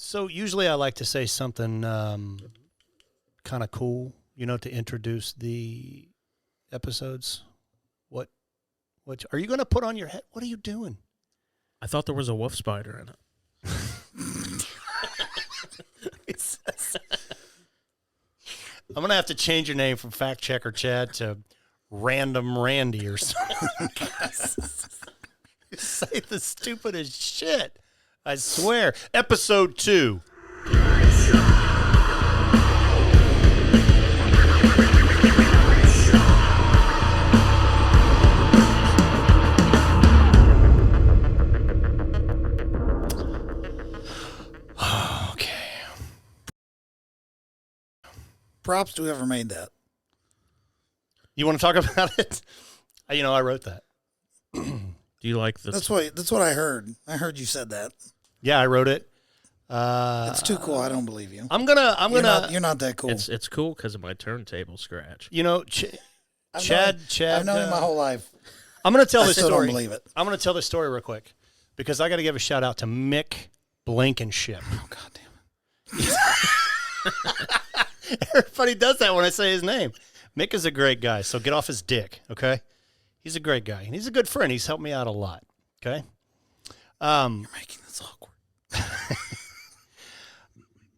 So usually I like to say something kind of cool, to introduce the episodes. What are you going to put on your head? What are you doing? I thought there was a wolf spider in it. I'm going to have to change your name from Fact Checker Chad to Random Randy or something. You say the stupidest shit. I swear. Episode 2. Props to whoever made that. You want to talk about it? I wrote that. Do you like this? That's what I heard. I heard you said that. Yeah, I wrote it. It's too cool. I don't believe you. I'm gonna. You're not that cool. It's cool because of my turntable scratch. Chad. I've known him my whole life. I'm gonna tell this still story. Don't believe it. I'm gonna tell this story real quick because I got to give a shout out to Mick Blankenship. Oh God damn it! Everybody does that when I say his name. Mick is a great guy, so get off his dick, okay? He's a great guy, and he's a good friend. He's helped me out a lot, okay? You're making this awkward.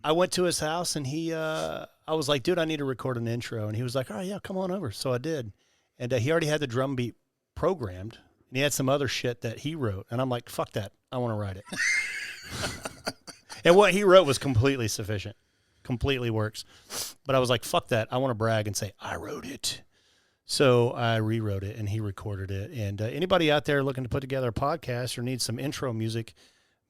I went to his house, and I was like, dude, I need to record an intro. And he was like, oh, yeah, come on over. So I did. And he already had the drum beat programmed, and he had some other shit that he wrote. And I'm like, fuck that. I want to write it. And what he wrote was completely sufficient. Completely works. But I was like, fuck that. I want to brag and say, I wrote it. So I rewrote it, and he recorded it. And anybody out there looking to put together a podcast or needs some intro music,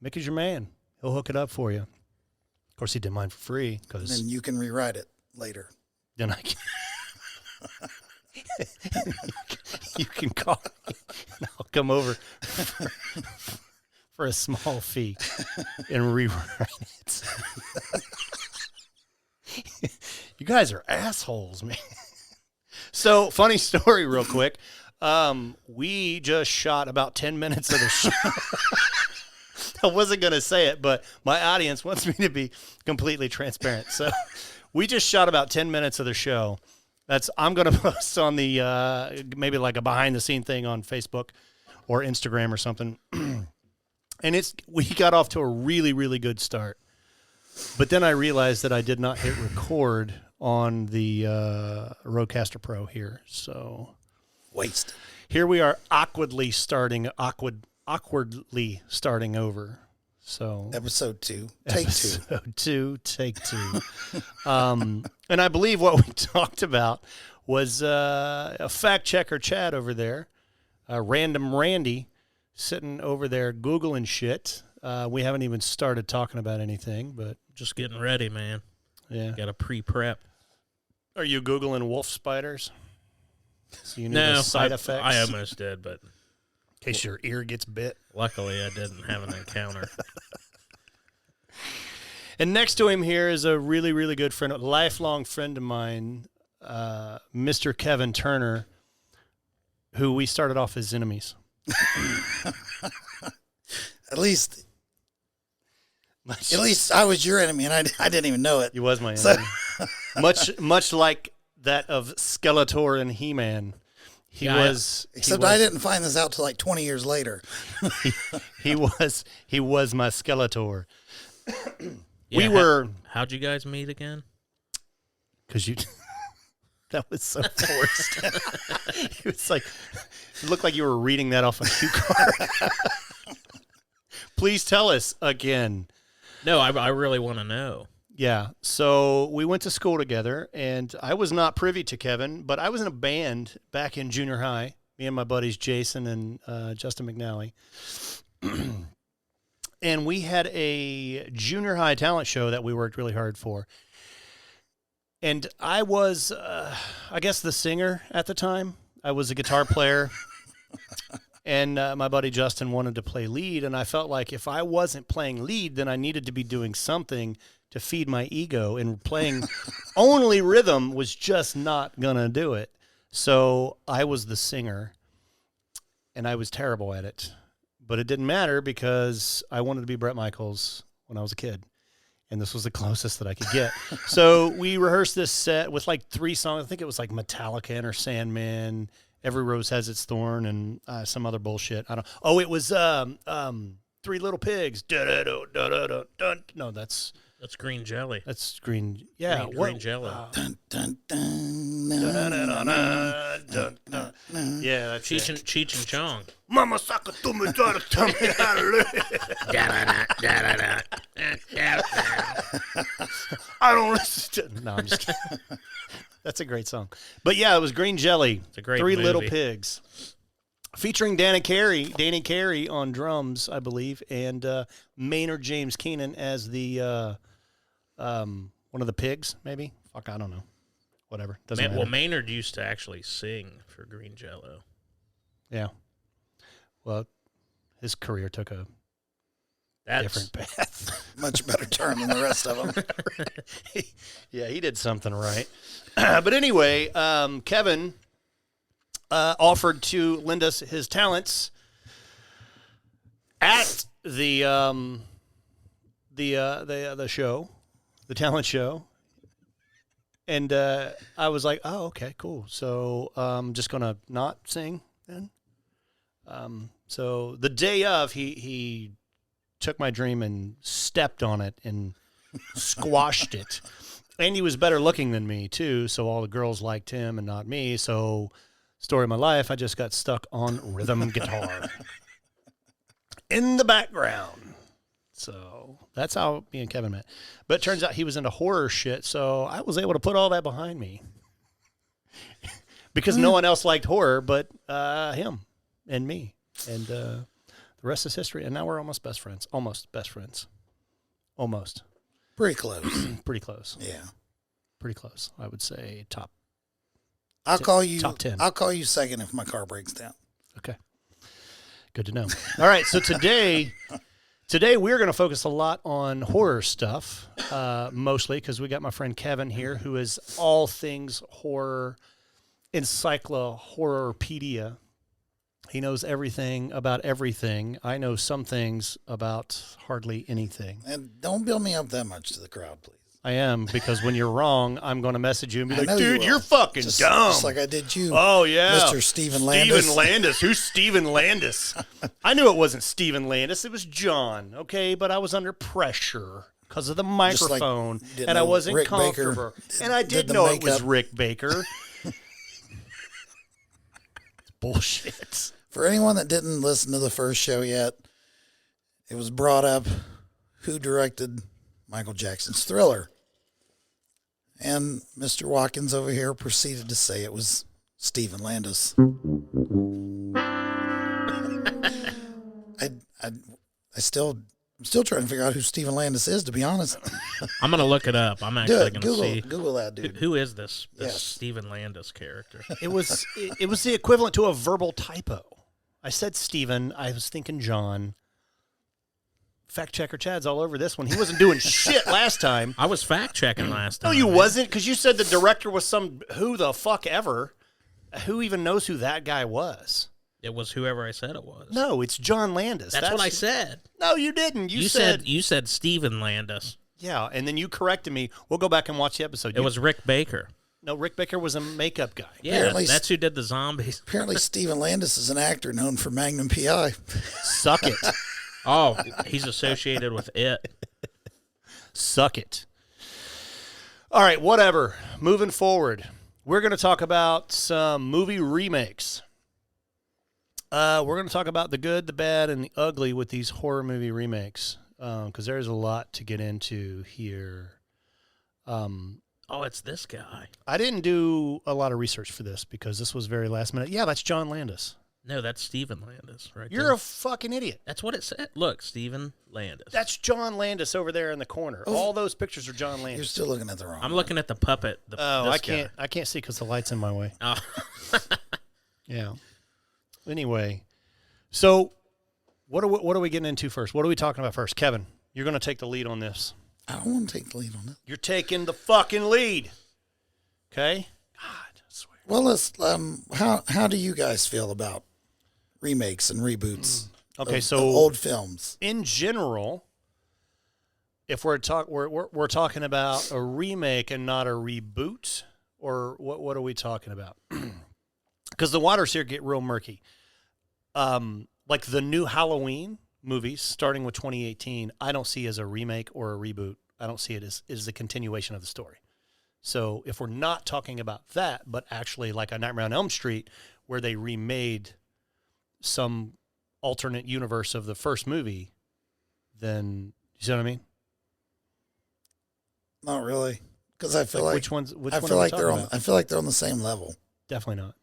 Mick is your man. He'll hook it up for you. Of course, he did mine for free. And then you can rewrite it later. Then I can. You can call me, and I'll come over for a small fee and rewrite it. You guys are assholes, man. So, funny story real quick. We just shot about 10 minutes of the show. I wasn't going to say it, but my audience wants me to be completely transparent. So, we just shot about 10 minutes of the show. I'm going to post on the, maybe like a behind the scene thing on Facebook or Instagram or something. And we got off to a really, really good start. But then I realized that I did not hit record on the Rodecaster Pro here. So Wasted. Here we are awkwardly starting over. So Episode 2, take 2. Episode 2, take 2. And I believe what we talked about was a fact checker Chad over there, Random Randy, sitting over there Googling shit. We haven't even started talking about anything, but just getting ready, man. Yeah. Got to pre-prep. Are you Googling wolf spiders? So you know the side effects? I almost did, but in case your ear gets bit. Luckily, I didn't have an encounter. And next to him here is a really, really good friend, a lifelong friend of mine, Mr. Kevin Turner, who we started off as enemies. At least I was your enemy, and I didn't even know it. He was my enemy. much like that of Skeletor and He-Man. Except I didn't find this out till like 20 years later. he was my Skeletor. Yeah, how'd you guys meet again? Because that was so forced. It was like, it looked like you were reading that off a cue card. Please tell us again. No, I really want to know. Yeah. So we went to school together, and I was not privy to Kevin, but I was in a band back in junior high, me and my buddies Jason and Justin McNally. And we had a junior high talent show that we worked really hard for. And I was, I guess, the singer at the time. I was a guitar player. And my buddy Justin wanted to play lead, and I felt like if I wasn't playing lead, then I needed to be doing something to feed my ego, and playing only rhythm was just not going to do it. So I was the singer, and I was terrible at it. But it didn't matter because I wanted to be Bret Michaels when I was a kid. and this was the closest that I could get. So we rehearsed this set with like 3 songs. I think it was like Metallica or Sandman, Every Rose Has Its Thorn, and some other bullshit. I don't. Oh, it was 3 Little Pigs. No, that's Green Jelly. That's green. Yeah, green Jelly. Dun, dun, dun, Yeah, that's Cheech and Chong. Mama Saka to me, daughter, tell me how to live. I don't listen to. No, I'm just kidding. That's a great song. But yeah, it was Green Jelly. It's a great 3 movie. Little Pigs. Featuring Danny Carey on drums, I believe, and Maynard James Keenan as the one of the pigs, maybe. Fuck, I don't know. Whatever. Doesn't matter. Well, Maynard used to actually sing for Green Jello. Yeah. Well, his career took a different path. Much better turn than the rest of them. Yeah, he did something right. But anyway, Kevin offered to lend us his talents at the show, the talent show, and I was like, "Oh, okay, cool." So I'm just gonna not sing then. So the day of, he took my dream and stepped on it and squashed it. And he was better looking than me too, so all the girls liked him and not me. So, story of my life, I just got stuck on rhythm guitar in the background. So that's how me and Kevin met. But it turns out he was into horror shit, so I was able to put all that behind me. Because no one else liked horror but him and me. And the rest is history. And now we're almost best friends. Almost best friends. Almost. Pretty close. Pretty close. Yeah. Pretty close. I would say top. I'll call you top 10. I'll call you second if my car breaks down. Okay. Good to know. All right. So today we're going to focus a lot on horror stuff, mostly because we got my friend Kevin here, who is all things horror, encyclopedia. He knows everything about everything. I know some things about hardly anything. And don't build me up that much to the crowd, please. I am, because when you're wrong, I'm going to message you and be I like, know dude, you you're will. fucking dumb. Just like I did you. Oh, yeah. Mr. Stephen Landis. Stephen Landis. Who's Stephen Landis? I knew it wasn't Stephen Landis. It was John, okay? But I was under pressure because of the microphone, and I wasn't Rick comfortable. Baker And I did the know it was makeup. Rick Baker. It's bullshit. For anyone that didn't listen to the first show yet, it was brought up who directed Michael Jackson's Thriller. And Mr. Watkins over here proceeded to say it was Stephen Landis. I'm still trying to figure out who Stephen Landis is, to be honest. I'm going to look it up. I'm Do actually it. going to see. Google that, dude. Who is this Yes. Stephen Landis character? It was the equivalent to a verbal typo. I said Stephen. I was thinking John. Fact checker Chad's all over this one. He wasn't doing shit last time. I was fact checking last No, time. you wasn't, because you said the director was some who the fuck ever. Who even knows who that guy was? It was whoever I said it was. No, it's John Landis. That's what I said. No, you didn't. You said Stephen Landis. Yeah, and then you corrected me. We'll go back and watch the episode. It was Rick Baker. No, Rick Baker was a makeup guy. Yeah, Apparently- that's who did the zombies. Apparently, Stephen Landis is an actor known for Magnum P.I. Suck it. Oh, he's associated with it. Suck it. All right, whatever. Moving forward, we're going to talk about some movie remakes. We're going to talk about the good, the bad, and the ugly with these horror movie remakes, because there's a lot to get into here. Oh, it's this guy. I didn't do a lot of research for this because this was very last minute. Yeah, that's John Landis. No, that's Stephen Landis, right? You're a fucking idiot. That's what it said. Look, Stephen Landis. That's John Landis over there in the corner. Oh. All those pictures are John You're Landis. still looking at the wrong I'm one. looking at the puppet. I can't see because the light's in my way. Oh. Yeah. Anyway, so what are we getting into first? What are we talking about first? Kevin, you're going to take the lead on this. I don't want to take the lead on it. You're taking the fucking lead. Okay? God, I swear. Well, let's. How do you guys feel about remakes and reboots? Okay, of so old films. in general, if we're talking about a remake and not a reboot, or what are we talking about? Because the waters here get real murky. Like the new Halloween movies, starting with 2018, I don't see as a remake or a reboot. I don't see it as the continuation of the story. So if we're not talking about that, but actually like a Nightmare on Elm Street, where they remade some alternate universe of the first movie, then you see what I mean? Not really, because I feel like which ones? I feel like they're on. I feel like they're on the same level. Definitely not.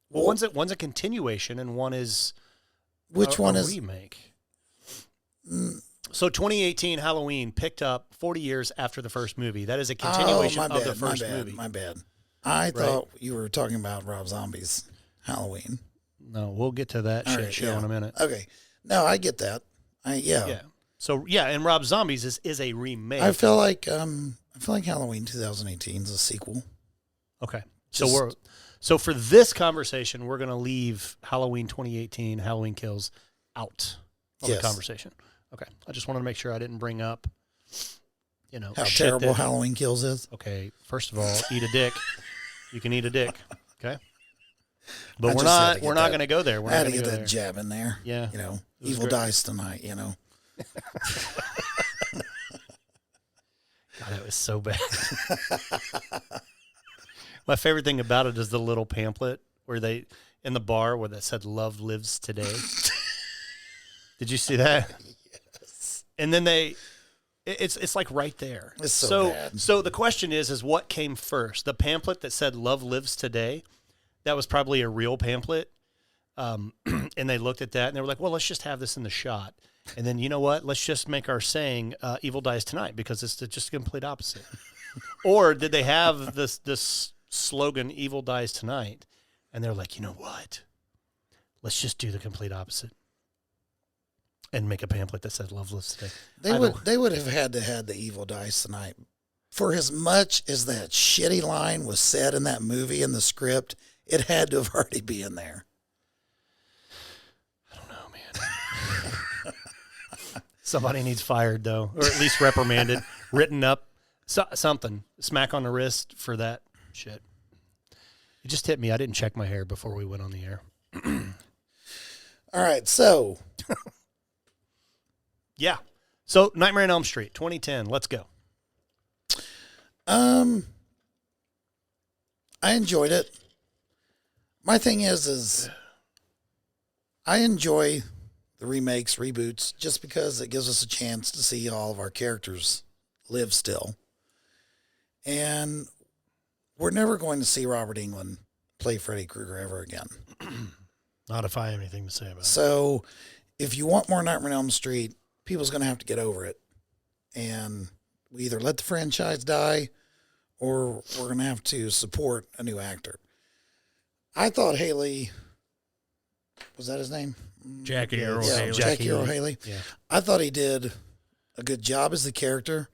Well, one's a continuation, and one is a remake. So 2018 Halloween picked up 40 years after the first movie. That is a continuation of the first movie. My bad. I thought you were talking about Rob Zombie's Halloween. No, we'll get to that show in a minute. Okay. No, I get that. Yeah. So and Rob Zombies is a remake. I feel like Halloween 2018 is a sequel. Okay. So for this conversation, we're going to leave Halloween 2018, Halloween Kills out of the conversation. Okay. I just wanted to make sure I didn't bring up, how terrible Halloween Kills is. Okay. First of all, eat a dick. You can eat a dick. Okay. But we're not going to go there. We're not going to get that jab in there. Yeah. Evil dies tonight, God, that was so bad. My favorite thing about it is the little pamphlet where they, in the bar where that said "Love lives today." Did you see that? Yes. And then it's like right there. It's so bad. So the question is what came first? The pamphlet that said "Love lives today," that was probably a real pamphlet. And they looked at that and they were like, well, let's just have this in the shot. And then, you know what? Let's just make our saying "Evil dies tonight" because it's just the complete opposite. Or did they have this slogan "Evil dies tonight," and they're like, you know what? Let's just do the complete opposite and make a pamphlet that said "Love lives today." They would have had to have the "Evil dies tonight." For as much as that shitty line was said in that movie in the script, it had to have already been in there. Somebody needs fired, though, or at least reprimanded, written up, something, smack on the wrist for that shit. It just hit me. I didn't check my hair before we went on the air. All right, so. Yeah. So, Nightmare on Elm Street, 2010. Let's go. I enjoyed it. My thing is I enjoy the remakes, reboots, just because it gives us a chance to see all of our characters live still. And we're never going to see Robert Englund play Freddy Krueger ever again. Not if I have anything to say about it. So if you want more Nightmare on Elm Street, people's going to have to get over it. And we either let the franchise die or we're going to have to support a new actor. I thought Haley, was that his name? Jackie Earle Haley. Jackie Earle Haley. Yeah. I thought he did a good job as the character,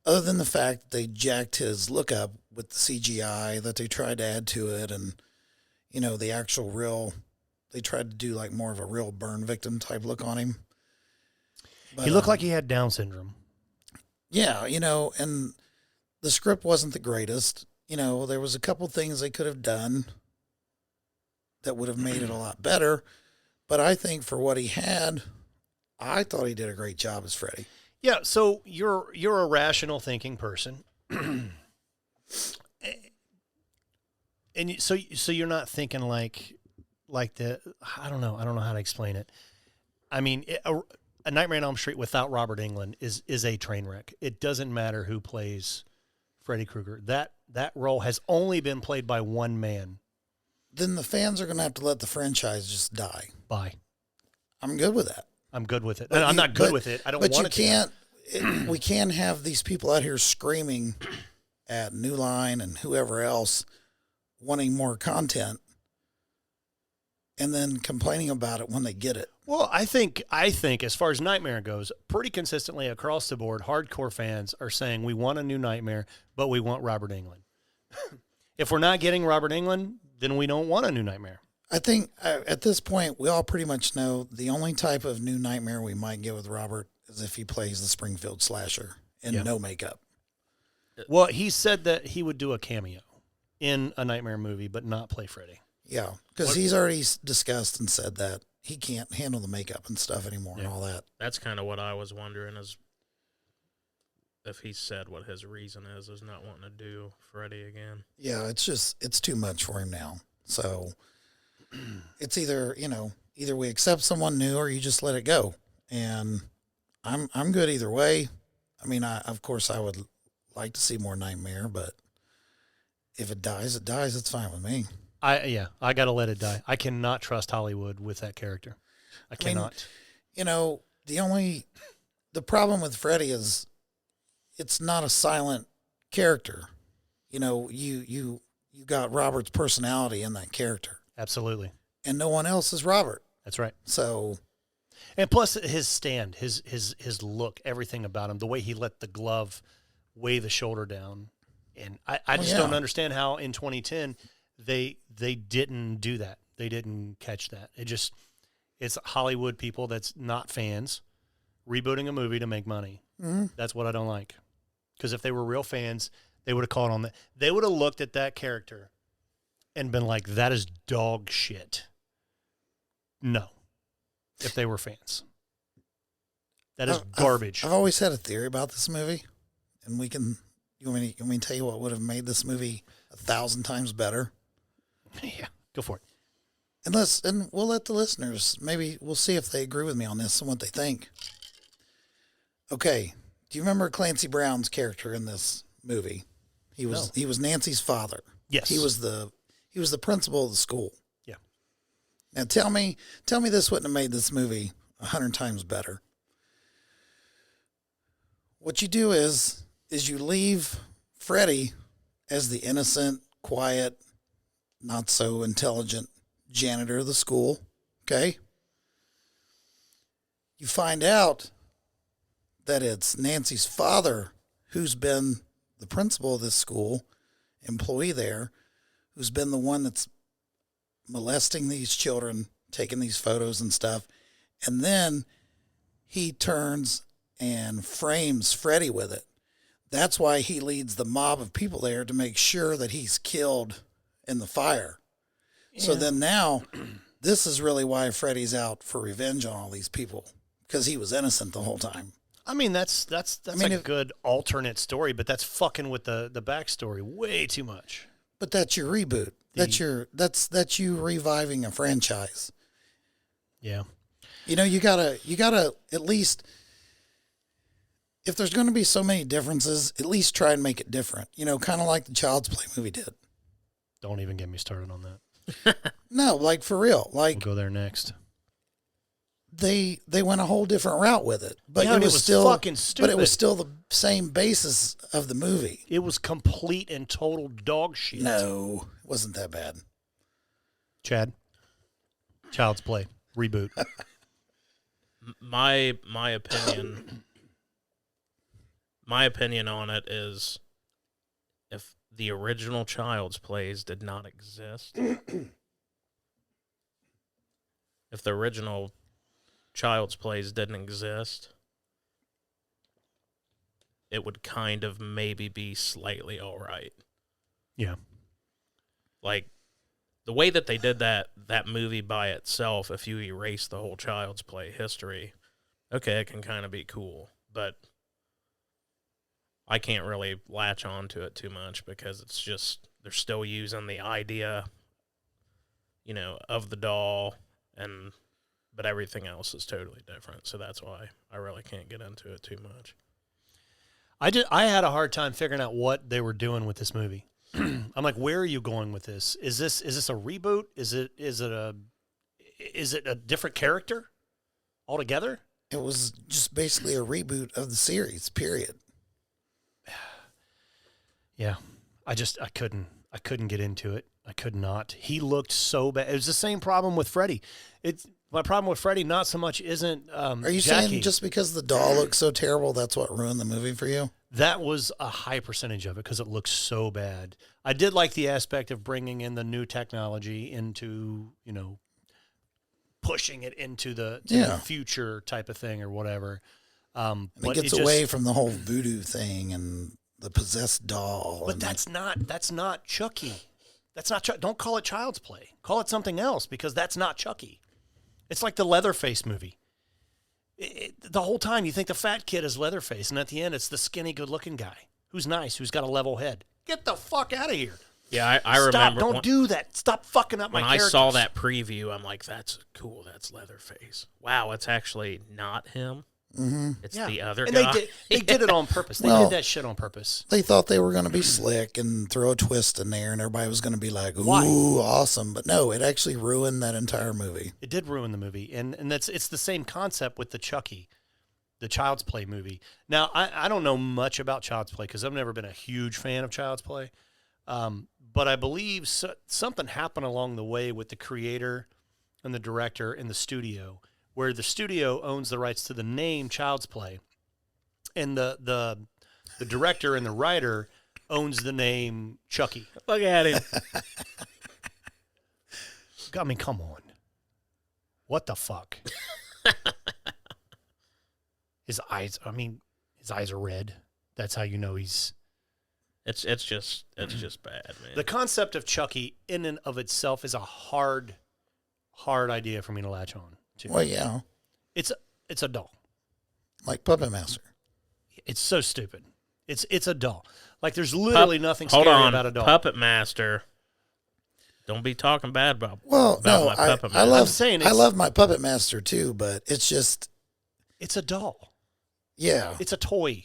other than the fact that they jacked his look up with the CGI that they tried to add to it, and the actual real. They tried to do like more of a real burn victim type look on him. But, he looked like he had Down syndrome. Yeah, and the script wasn't the greatest. There was a couple things they could have done that would have made it a lot better. But I think for what he had, I thought he did a great job as Freddy. Yeah, so you're a rational thinking person. And so you're not thinking like the I don't know how to explain it. I mean, a Nightmare on Elm Street without Robert Englund is a train wreck. It doesn't matter who plays Freddy Krueger. That role has only been played by one man. Then the fans are going to have to let the franchise just die. Bye. I'm good with that. I'm good with it. I'm not good with it. I don't want it to. But you can't. We can't have these people out here screaming at New Line and whoever else wanting more content and then complaining about it when they get it. Well, I think as far as Nightmare goes, pretty consistently across the board, hardcore fans are saying we want a new Nightmare, but we want Robert Englund. If we're not getting Robert Englund, then we don't want a new Nightmare. I think at this point, we all pretty much know the only type of new Nightmare we might get with Robert is if he plays the Springfield slasher. and no makeup. Well, he said that he would do a cameo in a Nightmare movie, but not play Freddy. Yeah, because he's already discussed and said that he can't handle the makeup and stuff anymore and all that. That's kind of what I was wondering, is if he said what his reason is not wanting to do Freddy again. Yeah, it's too much for him now. So it's either we accept someone new or you just let it go. And I'm good either way. I mean, of course I would like to see more Nightmare, but if it dies, it dies. It's fine with me. I got to let it die. I cannot trust Hollywood with that character. I cannot. The problem with Freddy is it's not a silent character. You got Robert's personality in that character. Absolutely. And no one else is Robert. That's right. So, and plus his stand, his look, everything about him, the way he let the glove weigh the shoulder down. And I just don't understand how in 2010 they didn't do that. They didn't catch that. It's Hollywood people that's not fans rebooting a movie to make money. Mm-hmm. That's what I don't like. Because if they were real fans, they would have caught on that. They would have looked at that character and been like, that is dog shit. No. If they were fans. That is garbage. I've always had a theory about this movie, and you want me to tell you what would have made this movie 1,000 times better? Yeah, go for it. And we'll let the listeners, maybe we'll see if they agree with me on this and what they think. Okay, do you remember Clancy Brown's character in this movie? He was Nancy's father. Yes. He was the principal of the school. Yeah. Now tell me this wouldn't have made this movie 100 times better. What you do is you leave Freddy as the innocent, quiet, not so intelligent janitor of the school. Okay. You find out that it's Nancy's father who's been the principal of this school, employee there, who's been the one that's molesting these children, taking these photos and stuff. And then he turns and frames Freddy with it. That's why he leads the mob of people there to make sure that he's killed in the fire. Yeah. So then now, this is really why Freddy's out for revenge on all these people, because he was innocent the whole time. I mean, that's a good alternate story, but that's fucking with the backstory way too much. But that's your reboot. That's you reviving a franchise. Yeah. You gotta at least, if there's going to be so many differences, at least try and make it different. Kind of like the Child's Play movie did. Don't even get me started on that. No, like for real. Like, we'll go there next. They went a whole different route with it, but it was still fucking stupid. But it was still the same basis of the movie. It was complete and total dog shit. No, it wasn't that bad. Chad, Child's Play reboot. My opinion on it is, if the original Child's Plays did not exist, if the original Child's Plays didn't exist, it would kind of maybe be slightly all right. Yeah. Like, the way that they did that movie by itself, if you erase the whole Child's Play history, okay, it can kind of be cool, but I can't really latch on to it too much, because it's just, they're still using the idea, of the doll, but everything else is totally different. So that's why I really can't get into it too much. I had a hard time figuring out what they were doing with this movie. I'm like, where are you going with this? Is this a reboot? Is it a different character altogether? It was just basically a reboot of the series, period. Yeah. I couldn't get into it. I could not. He looked so bad. It was the same problem with Freddy. My problem with Freddy not so much isn't Are you Jackie. saying just because the doll looks so terrible, that's what ruined the movie for you? That was a high percentage of it, because it looks so bad. I did like the aspect of bringing in the new technology into, pushing it into the future type of thing or whatever. And But it gets away from the whole voodoo thing and the possessed doll. But that's not Chucky. That's not Don't call it Child's Play. Call it something else, because that's not Chucky. It's like the Leatherface movie. The whole time you think the fat kid is Leatherface, and at the end it's the skinny, good-looking guy who's nice, who's got a level head. Get the fuck out of here. Yeah, I remember. Stop! Don't do that. Stop fucking up my when characters. I saw that preview, I'm like, "That's cool. That's Leatherface." Wow, it's actually not him. Mm-hmm. It's the other and guy. They did it on purpose. They did that shit on purpose. They thought they were going to be slick and throw a twist in there, and everybody was going to be like, "Ooh, Why? awesome!" But no, it actually ruined that entire movie. It did ruin the movie, and it's the same concept with the Chucky, the Child's Play movie. Now, I don't know much about Child's Play because I've never been a huge fan of Child's Play, but I believe something happened along the way with the creator and the director and the studio, where the studio owns the rights to the name Child's Play, and the director and the writer owns the name Chucky. Look at him. I mean, come on. What the fuck? His eyes are red. That's how you know he's... It's just bad, man. The concept of Chucky in and of itself is a hard idea for me to latch on to. Well, yeah, It's a doll. like Puppet Master. It's so stupid. It's a doll. Like, there's literally nothing scary about a doll. Puppet Master. Don't be talking bad about Well, no, my Puppet Master. I love my Puppet Master too, but it's just, it's a doll. yeah. It's a toy.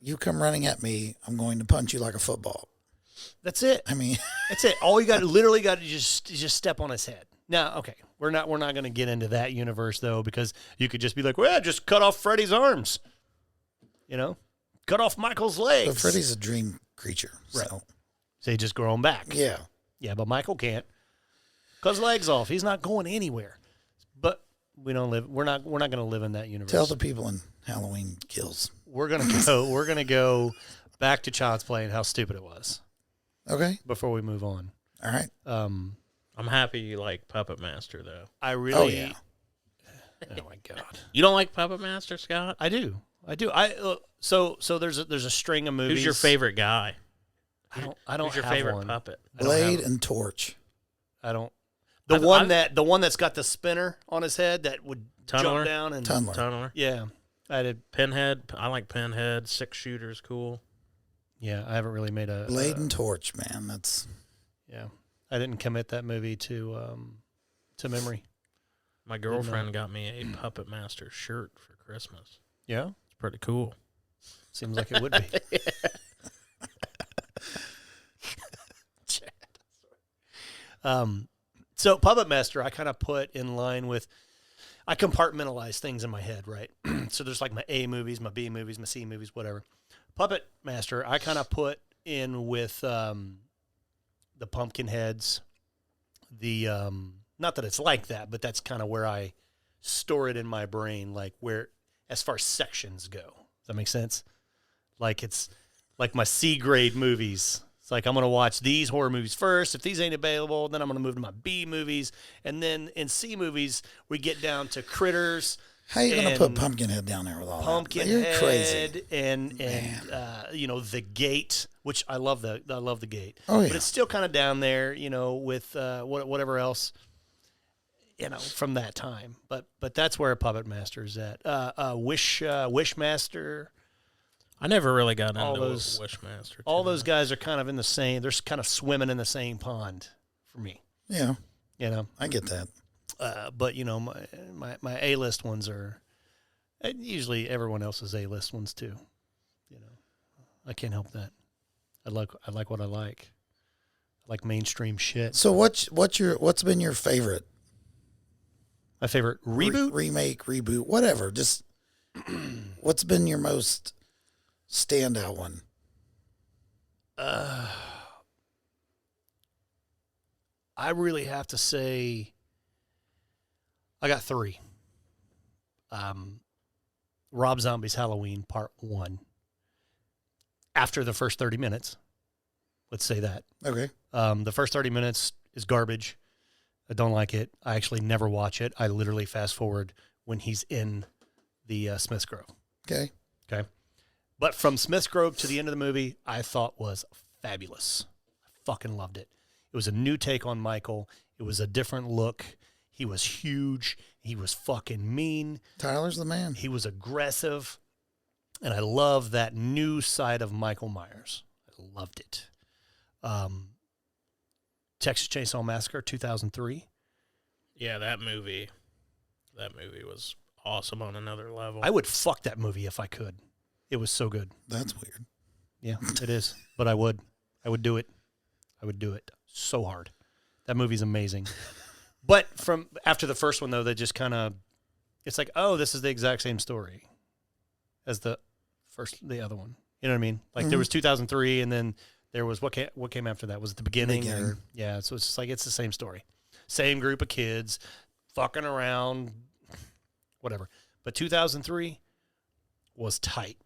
You come running at me, I'm going to punch you like a football. That's it. I mean, That's it. All you got to just step on his head. Now, okay, we're not going to get into that universe though, because you could just be like, well, just cut off Freddy's arms. You know, cut off Michael's legs. but Freddy's a dream creature, Right. so So he just grow them back. yeah. Yeah, but Michael can't. Cut his legs off. He's not going anywhere. But we don't live. We're not going to live in that universe. Tell the people in Halloween Kills. We're gonna go back to Child's Play and how stupid it was Okay, before we move on. all right. I'm happy you like Puppet Master, though. I really. Oh yeah. Oh my god. You don't like Puppet Master, Scott? I do. So there's a string of movies. Who's your favorite guy? I don't Who's your have favorite one. puppet? I don't have- Blade and Torch. I don't. The one that's got the spinner on his head that would Tunneler? jump down and Tunneler. Tunneler. Yeah, I did. Pinhead. I like Pinhead. 6-shooter's cool. Yeah, I haven't really made a Blade and Torch, man. That's Yeah, I didn't commit that movie to memory. My girlfriend got me a Puppet Master shirt for Christmas. Yeah, It's pretty cool. seems like it would be. So Puppet Master, I kind of put in line with, I compartmentalize things in my head, right? So there's like my A movies, my B movies, my C movies, whatever. Puppet Master, I kind of put in with the pumpkin heads. The not that it's like that, but that's kind of where I store it in my brain, like where as far as sections go. Does that make sense? Like it's like my C grade movies. It's like I'm going to watch these horror movies first. If these ain't available, then I'm going to move to my B movies. And then in C movies, we get down to Critters. how you gonna put Pumpkinhead down there with all that? You're Pumpkinhead crazy. and The Gate, which I love the Gate. Oh, yeah. But it's still kind of down there, with whatever else, from that time. But that's where Puppet Master is at. Wishmaster. I never really got All into those- Wishmaster. All those guys are kind of in the same. They're kind of swimming in the same pond for me. Yeah, You know. I get that. But my A-list ones are usually everyone else's A-list ones too. I can't help that. I like what I like. I like mainstream shit. So what's been your favorite My favorite reboot. remake, reboot, whatever? Just what's been your most standout one? I really have to say, I got 3. Rob Zombie's Halloween Part 1. After the first 30 minutes, let's say that. Okay. The first 30 minutes is garbage. I don't like it. I actually never watch it. I literally fast forward when he's in the Smith's Grove. Okay. Okay. But from Smith's Grove to the end of the movie, I thought was fabulous. I fucking loved it. It was a new take on Michael. It was a different look. He was huge. He was fucking mean. Tyler's the man. He was aggressive. And I love that new side of Michael Myers. I loved it. Texas Chainsaw Massacre 2003. Yeah, that movie was awesome on another level. I would fuck that movie if I could. It was so good. That's weird. Yeah, it is. But I would do it. I would do it so hard. That movie's amazing. But from after the first one, though, they just kind of, it's like, oh, this is the exact same story as the other one. You know what I mean? Like there was 2003, and then there was what came after that? Was it the beginning? Or, yeah, so it's just like it's the same story, same group of kids, fucking around, whatever. But 2003 was tight.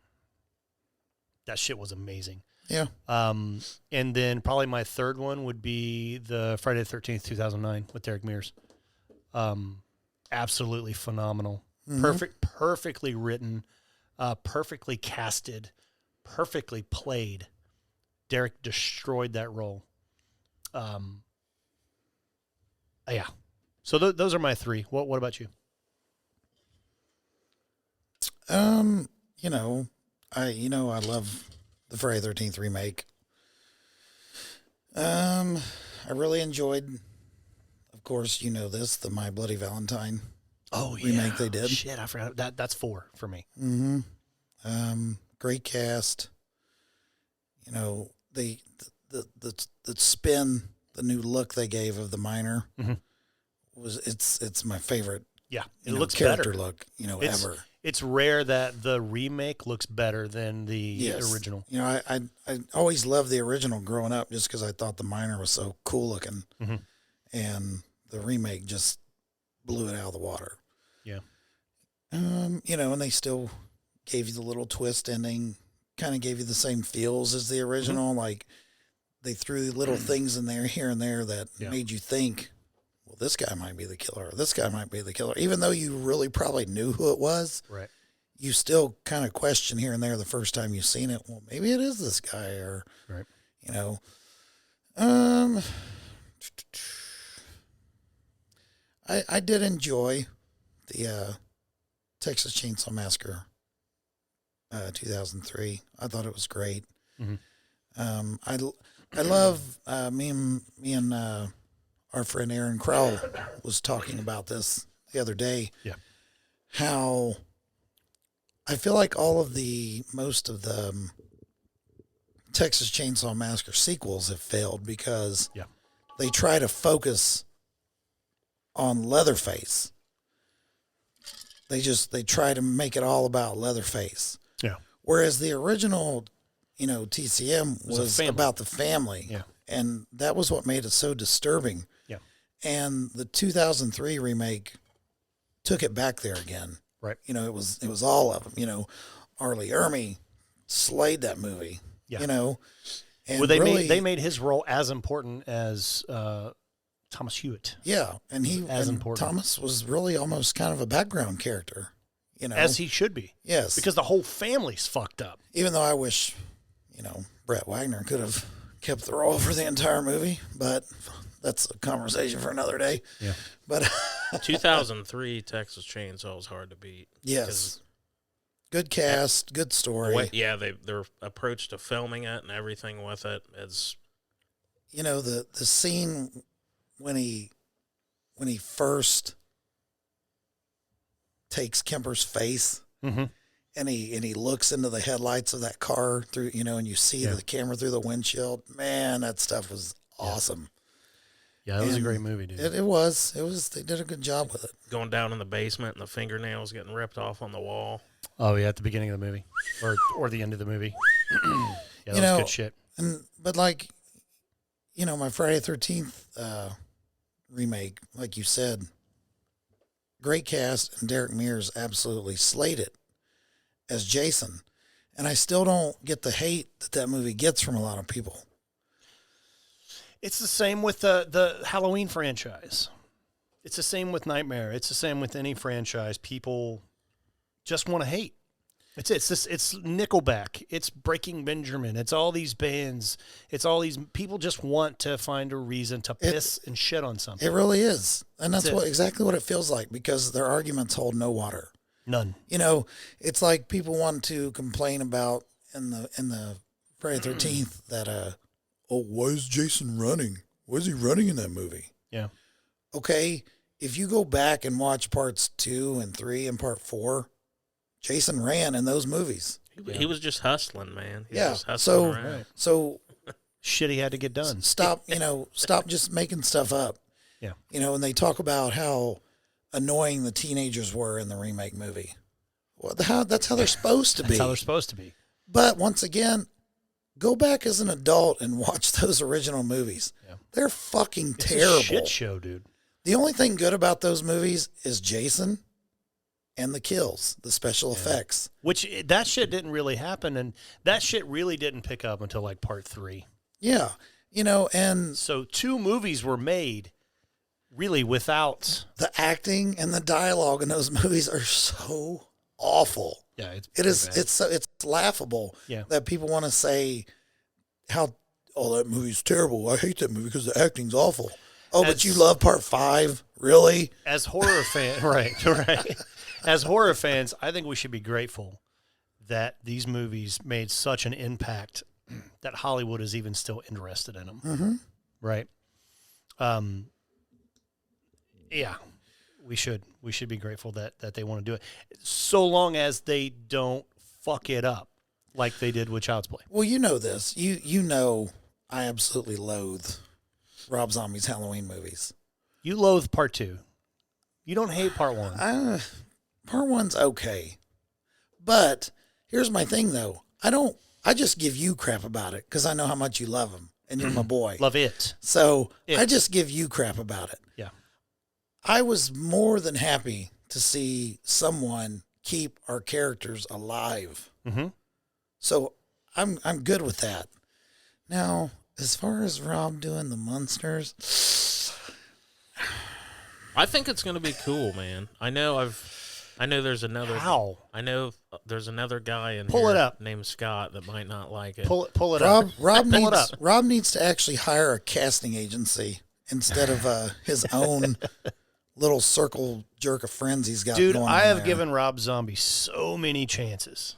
That shit was amazing. Yeah. And then probably my third one would be the Friday the 13th, 2009 with Derek Mears. Absolutely phenomenal. Perfectly written, perfectly casted, perfectly played. Derek destroyed that role. Yeah. So those are my three. What about you? I love the Friday the 13th remake. I really enjoyed, of course, you know this, the My Bloody Valentine remake they did. Shit, I forgot that. That's 4 for me. Great cast. You know, the spin, the new look they gave of the miner it's my favorite. Yeah, it looks character better. Look, ever. It's rare that the remake looks better than the original. You know, I always loved the original growing up just because I thought the miner was so cool looking, and the remake just blew it out of the water. Yeah. And they still gave you the little twist ending, kind of gave you the same feels as the original. Like they threw little things in there here and there that made you think, well, this guy might be the killer, or this guy might be the killer. Even though you really probably knew who it was, right? You still kind of question here and there the first time you've seen it. Well, maybe it is this guy, or, right. I did enjoy the Texas Chainsaw Massacre 2003. I thought it was great. I love me and our friend Aaron Crowell was talking about this the other day. Yeah. How I feel like most of the Texas Chainsaw Massacre sequels have failed because they try to focus on Leatherface. They try to make it all about Leatherface. Yeah. Whereas the original, TCM was about the family. Yeah. And that was what made it so disturbing. Yeah. And the 2003 remake took it back there again. Right. It was all of them. Arlie Ermey slayed that movie. Yeah. And they made his role as important as Thomas Hewitt. Yeah, and important. Thomas was really almost kind of a background character. As he should be. Yes. Because the whole family's fucked up. Even though I wish, Brett Wagner could have kept the role for the entire movie, but that's a conversation for another day. Yeah. But 2003 Texas Chainsaw is hard to beat. Yes. Good cast, good story. Their approach to filming it and everything with it is, the scene when he first takes Kemper's face and he looks into the headlights of that car through, and you see the camera through the windshield. Man, that stuff was awesome. Yeah, that was a great movie, dude. It was. They did a good job with it. Going down in the basement and the fingernails getting ripped off on the wall. Oh yeah, at the beginning of the movie, or the end of the movie. Yeah, that was good shit. But my Friday the 13th remake, like you said, great cast, and Derek Mears absolutely slayed it as Jason. And I still don't get the hate that movie gets from a lot of people. It's the same with the Halloween franchise. It's the same with Nightmare. It's the same with any franchise. People just want to hate. It's Nickelback. It's Breaking Benjamin. It's all these bands. It's all these people just want to find a reason to piss and shit on something. It really is. And that's That's it. exactly what it feels like, because their arguments hold no water. None. You know, it's like people want to complain about in the Friday 13th that why is Jason running? Why is he running in that movie? Yeah. Okay, if you go back and watch parts 2 and 3 and part 4, Jason ran in those movies. He was just hustling, man. He was Yeah. just hustling So around. so Shit he had to get done. stop just making stuff up. Yeah. And they talk about how annoying the teenagers were in the remake movie. Well, that's how they're supposed to be. That's how they're supposed to be. But once again, go back as an adult and watch those original movies. Yeah. They're fucking It's terrible. a shit show, dude. The only thing good about those movies is Jason and the kills, the special effects. Which that shit didn't really happen, and that shit really didn't pick up until like part 3. Yeah. And So 2 movies were made really without. the acting and the dialogue in those movies are so awful. Yeah, it's It is. pretty bad. It's laughable Yeah. that people want to say how that movie's terrible. I hate that movie because the acting's awful. Oh, but As- you love part 5, really? As horror fans, right. As horror fans, I think we should be grateful that these movies made such an impact that Hollywood is even still interested in them. Mm-hmm. Right. Yeah, we should be grateful that they want to do it, so long as they don't fuck it up like they did with Child's Play. Well, you know this. You know I absolutely loathe Rob Zombie's Halloween movies. You loathe part 2. You don't hate part 1. Part 1's okay. But here's my thing, though. I just give you crap about it because I know how much you love him and you're my boy. Love it. So It. I just give you crap about it. Yeah. I was more than happy to see someone keep our characters alive. Mm-hmm. So I'm good with that. Now, as far as Rob doing the monsters, I think it's going to be cool, man. I know there's another. How? I know there's another guy in Pull here it up. named Scott that might not like it. Pull it Rob up. Rob Pull it needs up. Rob needs to actually hire a casting agency instead of his own little circle jerk of friends he's got. Dude, going I on have there. given Rob Zombie so many chances.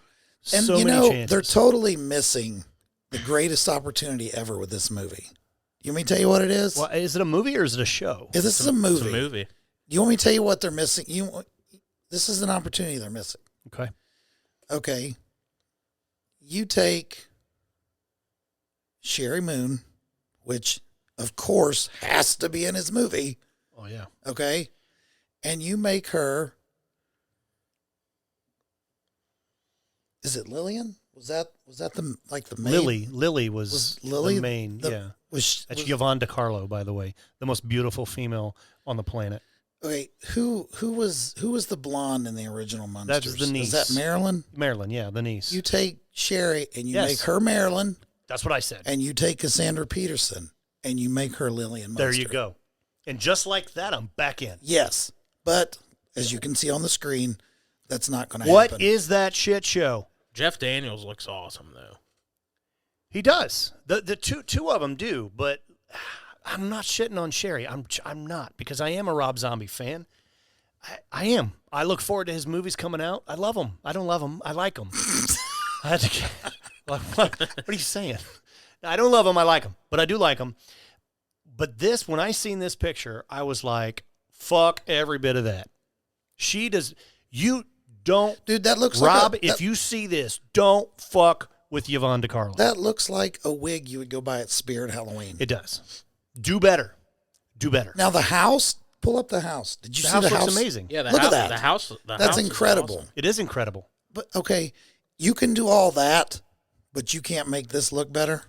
And so you many know chances. they're totally missing the greatest opportunity ever with this movie. You want me to tell you what it is? Well, is it a movie or is it a show? This is a It's movie. a movie. You want me to tell you what they're missing? This is an opportunity they're missing. Okay. Okay. You take Sherry Moon, which of course has to be in his movie. Oh, yeah. Okay. And you make her. Is it Lillian? Was that the main? Lily was Lily the main. Yeah. Was That's Yvonne DiCarlo, by the way, the most beautiful female on the planet. okay? Who was the blonde in the original Monsters? That's the niece. Is that Marilyn? Marilyn, yeah, the niece. You take Sherry and you Yes. make her Marilyn, That's what I said. and you take Cassandra Peterson and you make her Lillian. There Munster. you go. And just like that, I'm back in. Yes, but as you can see on the screen, that's not going to What happen. is that shit show? Jeff Daniels looks awesome though. He does. The two of them do, but I'm not shitting on Sherry. I'm not, because I am a Rob Zombie fan. I am. I look forward to his movies coming out. I love them. I don't love them. I like them. I had to. What are you saying? I don't love them. I like them, but I do like them. But this, when I seen this picture, I was like, "Fuck every bit of that." She does. You don't, Dude, that looks Rob. like If you see this, don't fuck with Yvonne DiCarlo. that looks like a wig you would go buy at Spirit Halloween. It does. Do better. Do better. Now the house, pull up the house. Did you The see house the looks house? amazing. Yeah, Look at that. The house. That's is incredible. awesome. It is incredible. But okay, you can do all that, but you can't make this look better.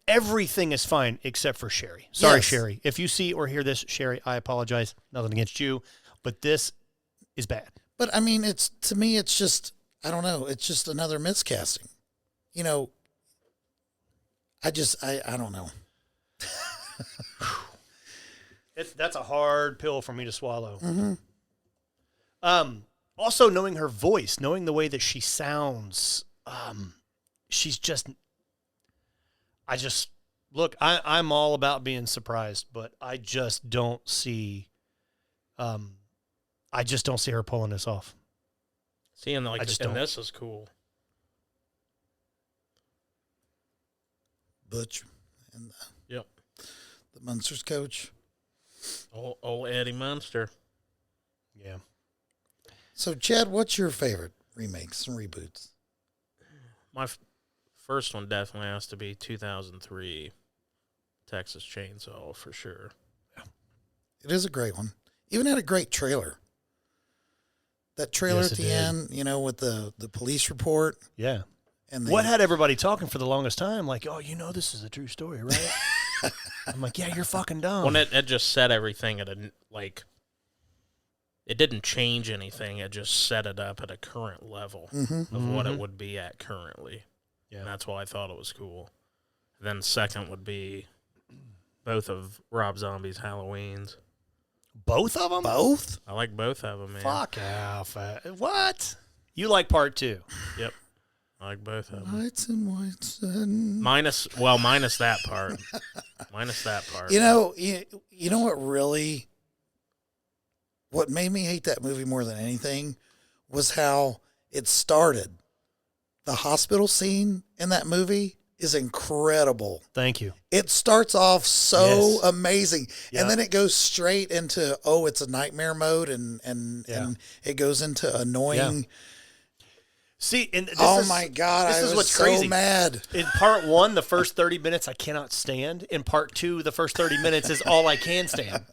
Everything is fine except for Sherry. Sorry, Yes. Sherry. If you see or hear this, Sherry, I apologize. Nothing against you, but this is bad. But I mean, to me, it's just, I don't know. It's just another miscasting. You know, I don't know. That's a hard pill for me to swallow. Mm-hmm. Also, knowing her voice, knowing the way that she sounds, she's just. I'm all about being surprised, but I just don't see. I just don't see her pulling this off. Seeing I just and don't. this is cool. Butch and Yep. the Munsters coach. Old Eddie Munster. Yeah. So, Chad, what's your favorite remakes and reboots? My first one definitely has to be 2003 Texas Chainsaw for sure. It is a great one. Even had a great trailer. That trailer Yes, at it the did. end, with the police report. Yeah. And What had everybody talking for the longest time? Like, oh, this is a true story, right? I'm like, yeah, you're fucking dumb. When it just set everything at a, it didn't change anything. It just set it up at a current level of what it would be at currently. Yeah. And that's why I thought it was cool. And then second would be both of Rob Zombie's Halloweens. Both of them? Both? I like both of them, man. Fuck Alpha. What? You like part 2? Yep. I like both of them. Lights and whites and... Minus that part. Minus that part. You know what made me hate that movie more than anything was how it started. The hospital scene in that movie is incredible. Thank you. It starts off so Yes. amazing, Yeah. and then it goes straight into it's a nightmare mode, and it goes into annoying. See, and My God, this I is was what's so crazy. mad. In part 1, the first 30 minutes I cannot stand. In part 2, the first 30 minutes is all I can stand.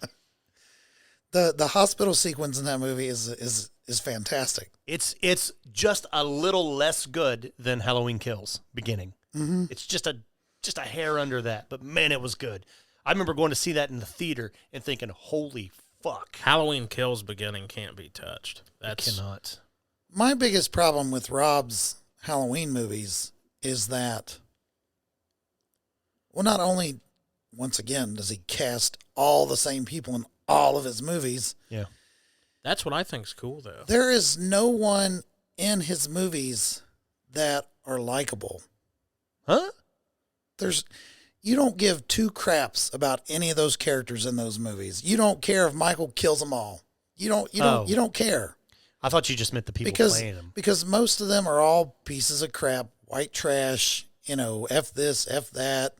The hospital sequence in that movie is fantastic. It's just a little less good than Halloween Kills beginning. Mm-hmm. It's just a hair under that, but man, it was good. I remember going to see that in the theater and thinking, "Holy fuck!" Halloween Kills beginning can't be touched. That's Cannot. My biggest problem with Rob's Halloween movies is that, well, not only, once again, does he cast all the same people in all of his movies, Yeah. That's what I think's cool, though. there is no one in his movies that are likable. Huh? You don't give two craps about any of those characters in those movies. You don't care if Michael kills them all. You don't care. I thought you just meant the people playing them. Because most of them are all pieces of crap, white trash, F this, F that,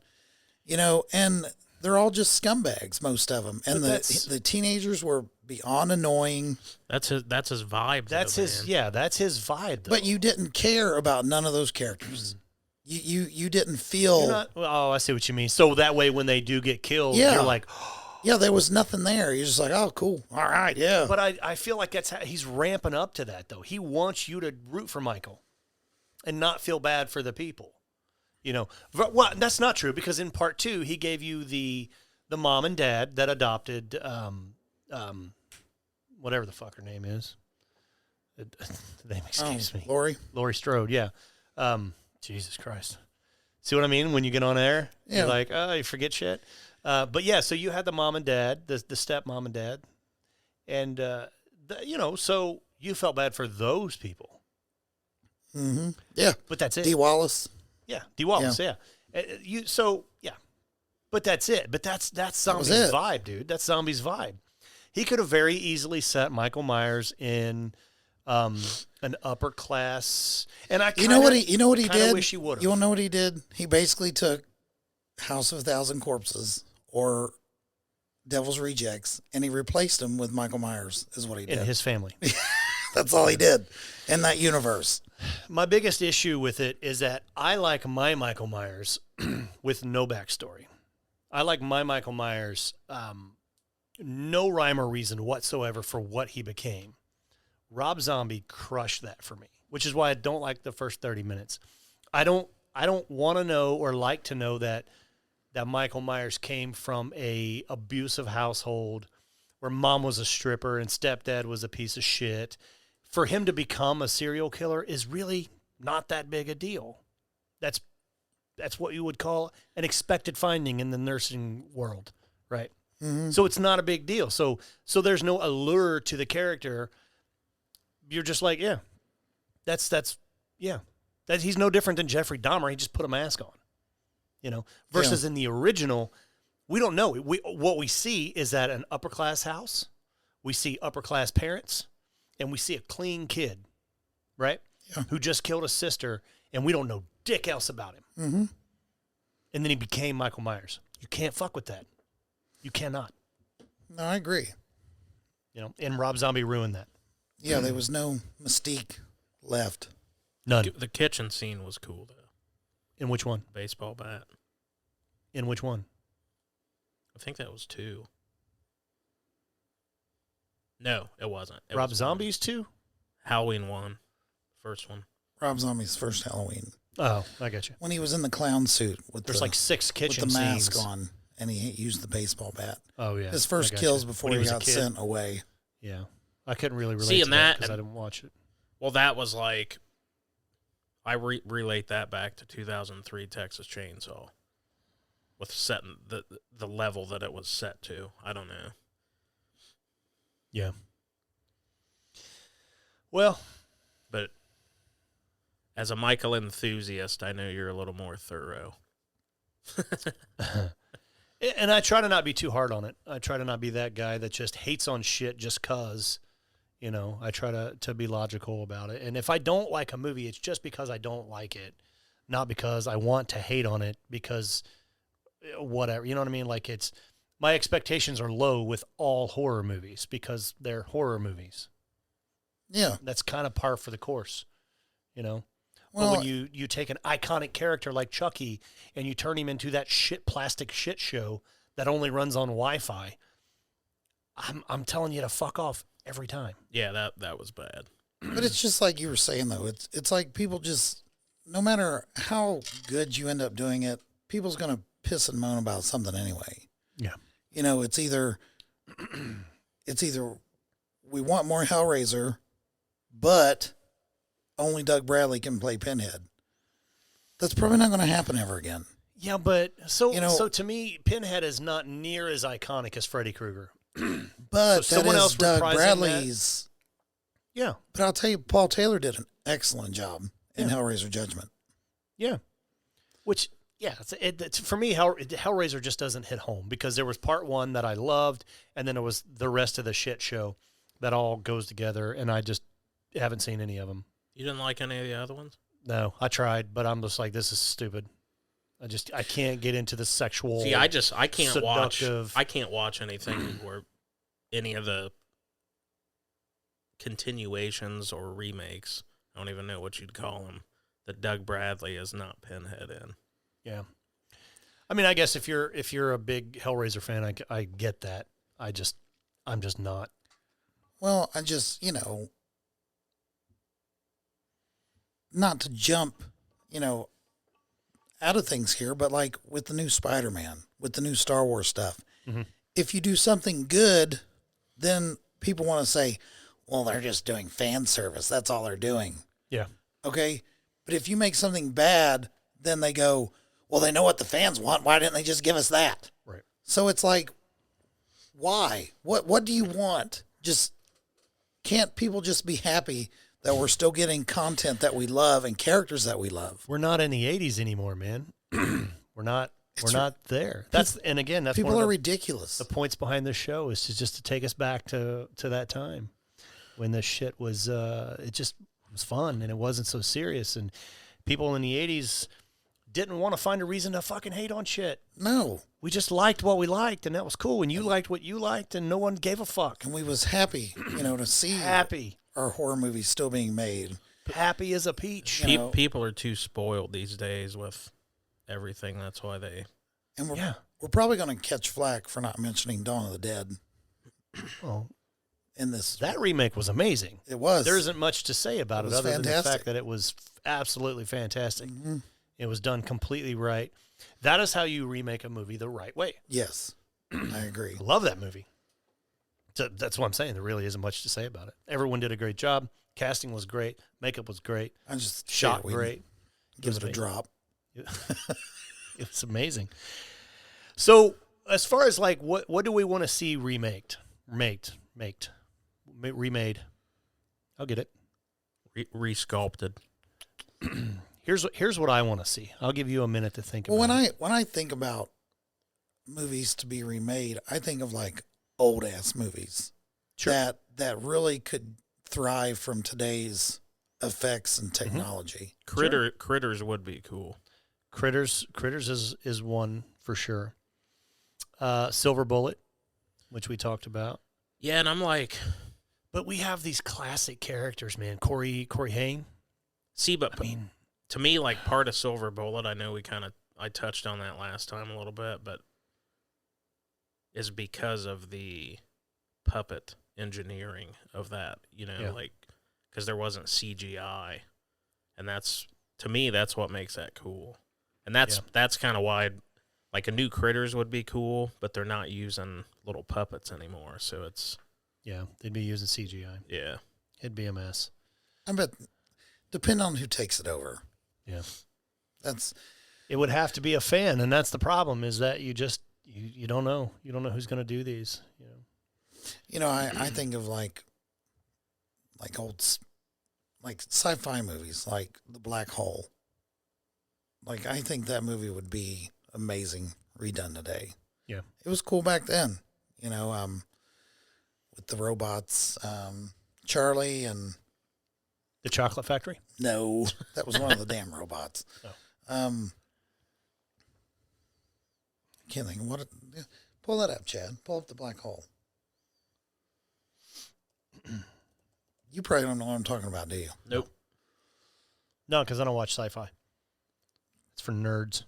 and they're all just scumbags, most of them. And the teenagers were beyond annoying. That's his vibe. That's his vibe. Though. But you didn't care about none of those characters. You didn't feel. I see what you mean. So that way, when they do get killed, Yeah. you're like, Yeah, there was nothing there. You're just like, oh, cool. All right, yeah. But I feel like that's how he's ramping up to that, though. He wants you to root for Michael and not feel bad for the people. Well, that's not true, because in part 2, he gave you the mom and dad that adopted whatever the fuck her name is. The name escapes me. Laurie Strode, yeah. Jesus Christ. See what I mean? When you get on air, Yeah. you're like, you forget shit. But yeah, so you had the mom and dad, the stepmom and dad, and so you felt bad for those people. Mm-hmm. Yeah. But that's it. D. Wallace. Yeah, D. Wallace. Yeah. But that's it. But that's Zombie's it. vibe, dude. That's Zombie's vibe. He could have very easily set Michael Myers in an upper class, and I You know what he did? Wish he would have. You want to know what he did? He basically took House of a Thousand Corpses or Devil's Rejects, and he replaced them with Michael Myers. Is what he did. In his family. That's all he did in that universe. My biggest issue with it is that I like my Michael Myers with no backstory. I like my Michael Myers, no rhyme or reason whatsoever for what he became. Rob Zombie crushed that for me, which is why I don't like the first 30 minutes. I don't want to know or like to know that Michael Myers came from a abusive household where mom was a stripper and stepdad was a piece of shit. For him to become a serial killer is really not that big a deal. That's what you would call an expected finding in the nursing world, right? Mm-hmm. So it's not a big deal. So there's no allure to the character you're just like, yeah, that's yeah, that he's no different than Jeffrey Dahmer. He just put a mask on, you know. Versus in the original, we don't know. What we see is that an upper class house, we see upper class parents, and we see a clean kid, right? Yeah. Who just killed a sister, and we don't know dick else about him. Mm-hmm. And then he became Michael Myers. You can't fuck with that. You cannot. No, I agree. You know, and Rob Zombie ruined that. Yeah, there was no mystique left. None. The kitchen scene was cool, though. In which one? Baseball bat. In which one? I think that was 2. No, it wasn't. It Rob was Zombie's 2? Halloween 1. First one. Rob Zombie's first Halloween. Oh, I got you. When he was in the clown suit with There's like 6 kitchen with the mask scenes. on, and he used the baseball bat. Oh, yeah. His first I got kills you. before When he was a got kid. sent away. Yeah. I couldn't really relate See, to and that that- because I didn't watch it. Well, that was like, I relate that back to 2003 Texas Chainsaw, with setting the level that it was set to. I don't know. Yeah. Well, But as a Michael enthusiast, I know you're a little more thorough. and I try to not be too hard on it. I try to not be that guy that just hates on shit just cause, you know. I try to be logical about it. And if I don't like a movie, it's just because I don't like it, not because I want to hate on it because whatever. You know what I mean? Like it's my expectations are low with all horror movies because they're horror movies. Yeah. That's kind of par for the course, you know. Well, but when you take an iconic character like Chucky and you turn him into that plastic shit show that only runs on Wi-Fi, I'm telling you to fuck off every time. Yeah, that was bad. but it's just like you were saying, though. It's like people just, no matter how good you end up doing it, people's going to piss and moan about something anyway. Yeah. You know, it's either we want more Hellraiser, but only Doug Bradley can play Pinhead. That's probably not going to happen ever again. Yeah, but so You know- so to me, Pinhead is not near as iconic as Freddy Krueger. But So that someone is else Doug reprising Bradley's. Yeah, But I'll tell you, Paul Taylor did an excellent job in Hellraiser Judgment. yeah. Which it's for me, Hellraiser just doesn't hit home because there was part 1 that I loved, and then there was the rest of the shit show that all goes together, and I just haven't seen any of them. You didn't like any of the other ones? No, I tried, but I'm just like, this is stupid. I can't get into the sexual. See, I can't seductive- watch. I can't watch anything where any of the continuations or remakes. I don't even know what you'd call them. That Doug Bradley is not Pinhead in. Yeah. I mean, I guess if you're a big Hellraiser fan, I get that. I'm just not. Well, I just, not to jump, out of things here, but like with the new Spider-Man, with the new Star Wars stuff, if you do something good, then people want to say, well, they're just doing fan service. That's all they're doing. Yeah. Okay. But if you make something bad, then they go, well, they know what the fans want. Why didn't they just give us that? Right. So it's like, why? What do you want? Just can't people just be happy that we're still getting content that we love and characters that we love? We're not in the 80s anymore, man. We're not there. That's one People of are the, ridiculous. the points behind this show is to take us back to that time when this shit was it was fun and it wasn't so serious, and people in the 80s didn't want to find a reason to fucking hate on shit. No. We just liked what we liked, and that was cool. And you liked what you liked, and no one gave a fuck. And we was happy, to see Happy. our horror movies still being made. Happy as a peach. You know. People are too spoiled these days with everything. That's why they. And Yeah. we're probably going to catch flack for not mentioning Dawn of the Dead Oh, in this. that remake was amazing. It was. There isn't much to say about It it was other than the fantastic. fact that it was absolutely fantastic. Mhm. It was done completely right. That is how you remake a movie the right way. Yes, I agree. I love that movie. So that's what I'm saying. There really isn't much to say about it. Everyone did a great job. Casting was great. Makeup was great. I just Shot we great. Give it a drop. It was amazing. So as far as like what do we want to see remade? I'll get it. Resculpted. Here's what I want to see. I'll give you a minute to think Well, about it. when I think about movies to be remade, I think of like old ass movies that really could thrive from today's effects and technology. Critters would be cool. Critters is one for sure. Silver Bullet, which we talked about. Yeah, and I'm like, But we have these classic characters, man. Corey Haim. see, but I mean, to me, like part of Silver Bullet, I know I touched on that last time a little bit, but is because of the puppet engineering of that, like, because there wasn't CGI, and to me, that's what makes that cool. And that's kind of why, like, a new Critters would be cool, but they're not using little puppets anymore, so it's... Yeah, they'd be using CGI. Yeah. It'd be a mess. I bet, depending on who takes it over. Yeah. It would have to be a fan, and that's the problem, is that you just, you don't know. You don't know who's going to do these. I think of like old, like sci-fi movies, like The Black Hole. Like, I think that movie would be amazing redone today. Yeah. It was cool back then, with the robots, Charlie and... The Chocolate Factory? No, that was one of the damn robots. Oh. I can't think of what pull that up, Chad. Pull up The Black Hole. You probably don't know what I'm talking about, do you? Nope. No, because I don't watch sci-fi. It's for nerds.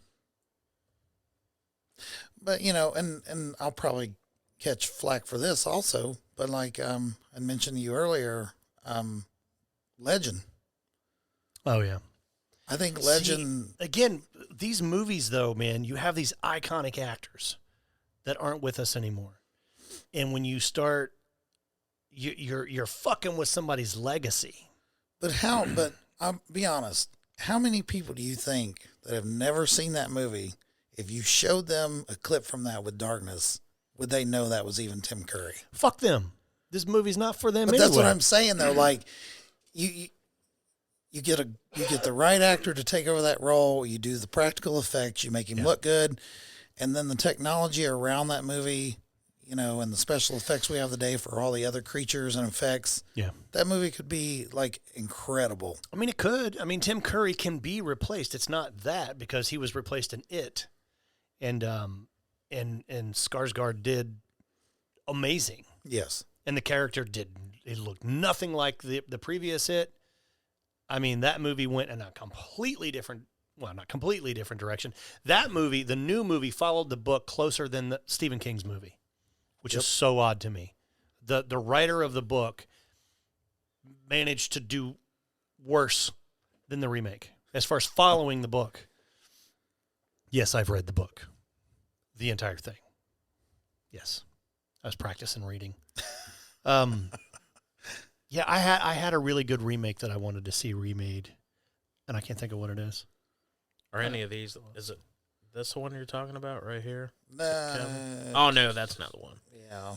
But, and I'll probably catch flack for this also, but like I mentioned to you earlier, Legend. Oh, yeah. I think Legend... See, again, these movies, though, man, you have these iconic actors that aren't with us anymore. And when you start, you're fucking with somebody's legacy. But I'll be honest, how many people do you think that have never seen that movie, if you showed them a clip from that with Darkness, would they know that was even Tim Curry? Fuck them. This movie's not for them But anyway. that's what I'm saying, though. Like, you get the right actor to take over that role. You do the practical effects. You make him look good, and then the technology around that movie, and the special effects we have today for all the other creatures and effects. Yeah, that movie could be like incredible. I mean, it could. I mean, Tim Curry can be replaced. It's not that, because he was replaced in It, and Skarsgård did amazing. Yes, and the character it looked nothing like the previous It. I mean, that movie went in a completely different, well, not completely different direction. That movie, the new movie, followed the book closer than the Stephen King's movie, which is so odd to me. The writer of the book managed to do worse than the remake as far as following the book. Yes, I've read the book, the entire thing. Yes, I was practicing reading. Yeah, I had a really good remake that I wanted to see remade, and I can't think of what it is. Are any of these? Is it this one you're talking about right here? Oh no, that's not the one. Yeah,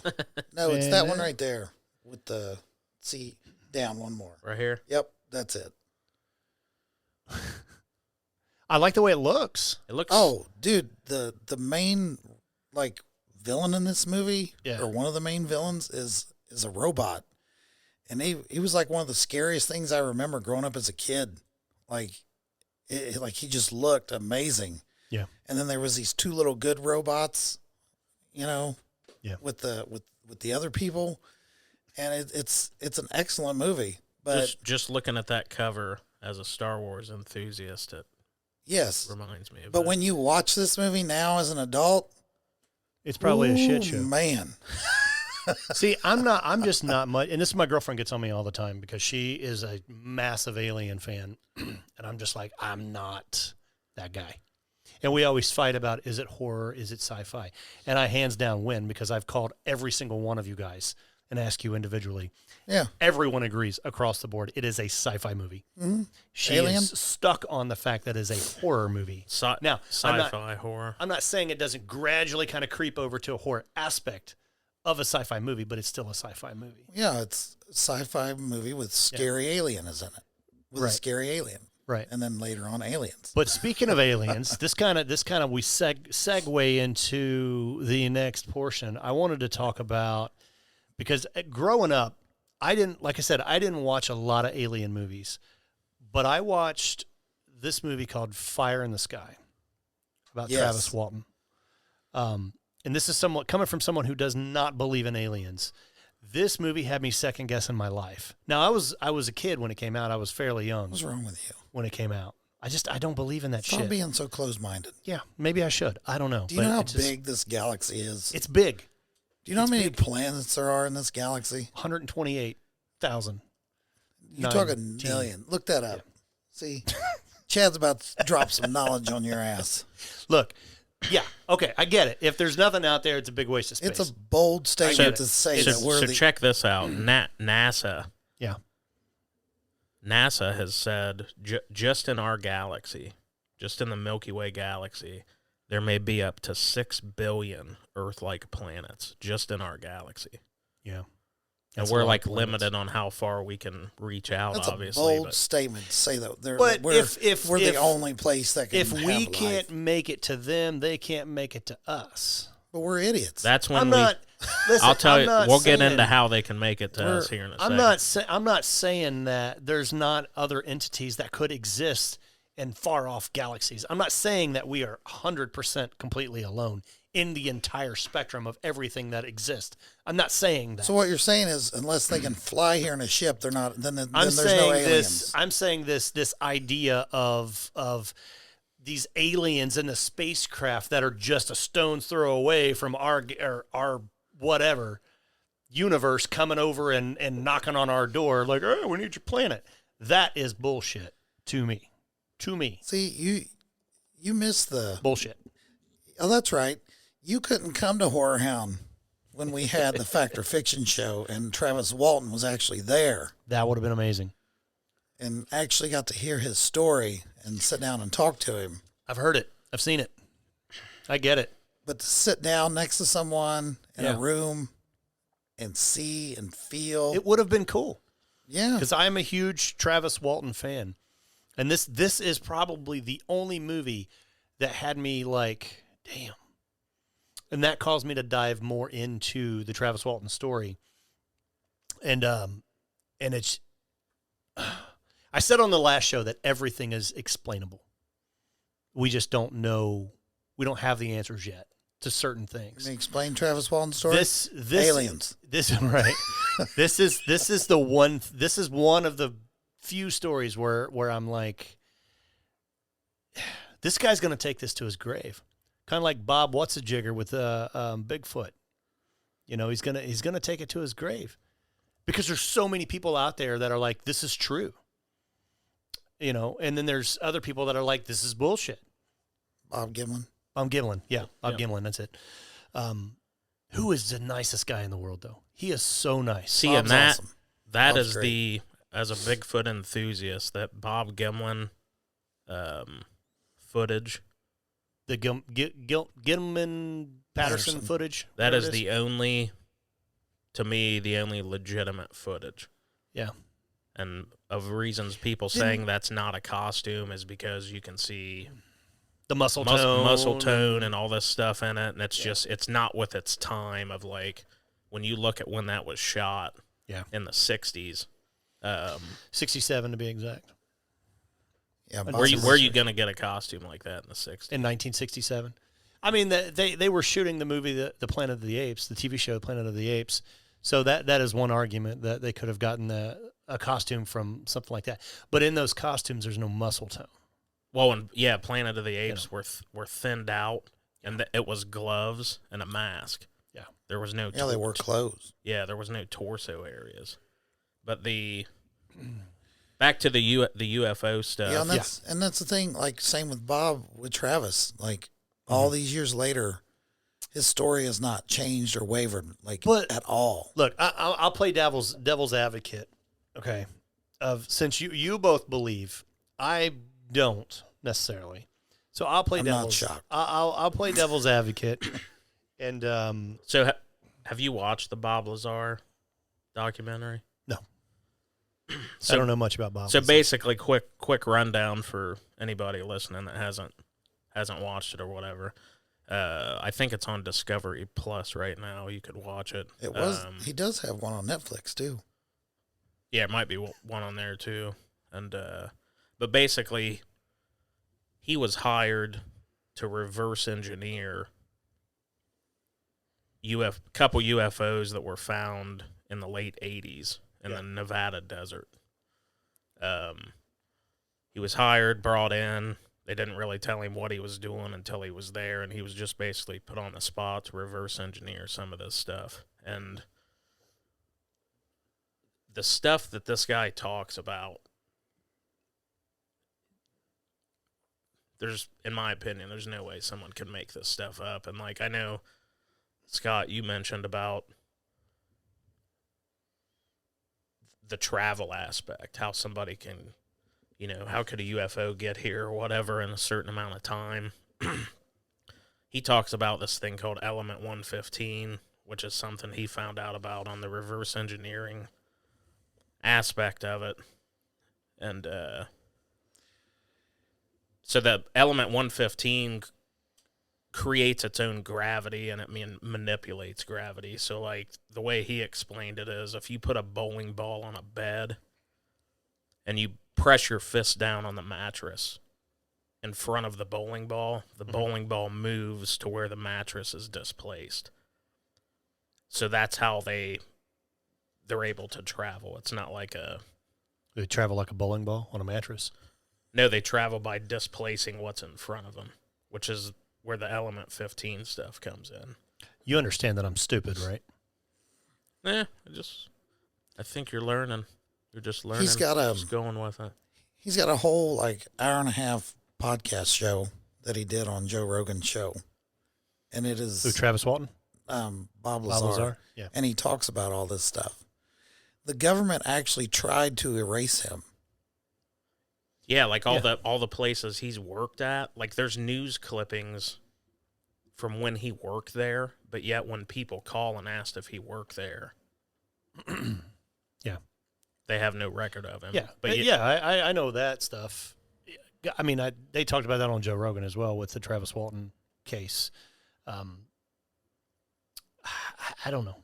no, it's that one right there with the down one more right here. Yep, that's it. I like the way it looks. It looks. Oh, dude, the main like villain in this movie, or one of the main villains, is a robot. And he was like one of the scariest things I remember growing up as a kid. Like, he just looked amazing. Yeah. And then there was these two little good robots, with the other people, and it's an excellent movie. But just looking at that cover as a Star Wars enthusiast, it reminds me of. But when you watch this movie now as an adult, it's probably a shit show, man. See, I'm just not much, and this is my girlfriend gets on me all the time because she is a massive Alien fan, and I'm just like, I'm not that guy. And we always fight about, is it horror, is it sci-fi? And I hands down win, because I've called every single one of you guys and asked you individually. Yeah. Everyone agrees across the board, it is a sci-fi movie. Mm-hmm. She is stuck on the fact that it is a horror movie. Now, sci-fi horror. I'm not saying it doesn't gradually kind of creep over to a horror aspect of a sci-fi movie, but it's still a sci-fi movie. Yeah, it's a sci-fi movie with scary alien is in it. with a scary alien. Right. And then later on, aliens. But speaking of aliens, this kind of we segue into the next portion. I wanted to talk about, because growing up, I didn't watch a lot of alien movies, but I watched this movie called Fire in the Sky about Travis Walton. And this is somewhat coming from someone who does not believe in aliens. This movie had me second guessing my life. Now, I was a kid when it came out. I was fairly young. What's wrong with you? When it came out. I don't believe in that shit. Stop being so close-minded. Yeah, maybe I should. I don't know. Do you know how big this galaxy is? It's big. Do you know how many planets there are in this galaxy? 128,000. You're talking million. Look that up. Yeah. See? Chad's about to drop some knowledge on your ass. Look, yeah, okay, I get it. If there's nothing out there, it's a big waste of space. It's a bold statement to say that we're check this out. NASA. Yeah. NASA has said just in our galaxy, just in the Milky Way galaxy, there may be up to 6 billion Earth-like planets just in our galaxy. Yeah. And we're like limited on how far we can reach out. That's obviously, a bold statement to say that. But we're the only place that can. If we have can't life. make it to them, they can't make it to us. But we're idiots. That's when I'm not. Listen, I'll tell I'm you. not We'll saying, get into how they can make it to us here in a second. I'm not saying that there's not other entities that could exist in far off galaxies. I'm not saying that we are 100% completely alone in the entire spectrum of everything that exists. I'm not saying that. So what you're saying is, unless they can fly here in a ship, they're not. Then there's no aliens. I'm saying this idea of these aliens in the spacecraft that are just a stone's throw away from our whatever universe coming over and knocking on our door like, oh, we need your planet. That is bullshit to me. See, you missed the bullshit. Oh, that's right. You couldn't come to Horror Hound when we had the Fact or Fiction show and Travis Walton was actually there. That would have been amazing. And actually got to hear his story and sit down and talk to him. I've heard it. I've seen it. I get it. But to sit down next to someone in a room and see and feel. It would have been cool. Yeah. Because I am a huge Travis Walton fan. And this is probably the only movie that had me like, damn. And that caused me to dive more into the Travis Walton story. And it's, I said on the last show that everything is explainable. We just don't know. We don't have the answers yet to certain things. Can you explain Travis Walton's story? This aliens. This right. This is the one. This is one of the few stories where I'm like, this guy's going to take this to his grave. Kind of like Bob What's-a-Jigger with Bigfoot. You know, he's gonna take it to his grave because there's so many people out there that are like, this is true. You know, and then there's other people that are like, this is bullshit. Bob Gimlin. Yeah, Bob Gimlin. That's it. Who is the nicest guy in the world, though? He is so nice. See, Bob's and awesome. that Bob's is great. as a Bigfoot enthusiast, that Bob Gimlin footage. The Gilman Patterson footage. That is the only legitimate footage. Yeah. And of reasons people saying that's not a costume is because you can see the muscle tone and all this stuff in it, and it's not with its time of like when you look at when that was shot. Yeah. In the 60s. 67 to be exact. Yeah. Where are you going to get a costume like that in the 60s? In 1967. I mean, they were shooting the movie the Planet of the Apes, the TV show Planet of the Apes. So that is one argument that they could have gotten a costume from something like that. But in those costumes, there's no muscle tone. Well, and Planet of the Apes were thinned out, and it was gloves and a mask. Yeah, there was no. Yeah, they wore clothes. Yeah, there was no torso areas. But back to the UFO stuff. Yeah, and that's the thing. Like same with Bob with Travis. Like all these years later, his story has not changed or wavered at all. Look, I'll play devil's advocate. Okay, since you both believe, I don't necessarily. So I'll play devil's. Not shocked. I'll play devil's advocate. And so have you watched the Bob Lazar documentary? No. I don't know much about Bob. So basically, quick rundown for anybody listening that hasn't watched it or whatever. I think it's on Discovery Plus right now. You could watch it. It was. He does have one on Netflix too. Yeah, it might be one on there too. And but basically, he was hired to reverse engineer couple UFOs that were found in the late 80s in the Nevada desert. He was hired, brought in. They didn't really tell him what he was doing until he was there, and he was just basically put on the spot to reverse engineer some of this stuff. And the stuff that this guy talks about, in my opinion, there's no way someone could make this stuff up. And like, I know, Scott, you mentioned about the travel aspect, how somebody can, how could a UFO get here or whatever in a certain amount of time. He talks about this thing called Element 115, which is something he found out about on the reverse engineering aspect of it. And so the Element 115 creates its own gravity, and it manipulates gravity. So, like, the way he explained it is, if you put a bowling ball on a bed and you press your fist down on the mattress in front of the bowling ball, the bowling ball moves to where the mattress is displaced. So that's how they're able to travel. It's not like They travel like a bowling ball on a mattress? No, they travel by displacing what's in front of them, which is where the Element 15 stuff comes in. You understand that I'm stupid, right? I think you're learning. You're just learning. He's got just going with it. He's got a whole hour and a half podcast show that he did on Joe Rogan's show, and it is Who, Travis Walton? Bob Lazar. Yeah, and he talks about all this stuff. The government actually tried to erase him. Yeah, like all the places he's worked at, like there's news clippings from when he worked there, but yet when people call and asked if he worked there, yeah, they have no record of him. Yeah, but I know that stuff. I mean, they talked about that on Joe Rogan as well with the Travis Walton case. I don't know.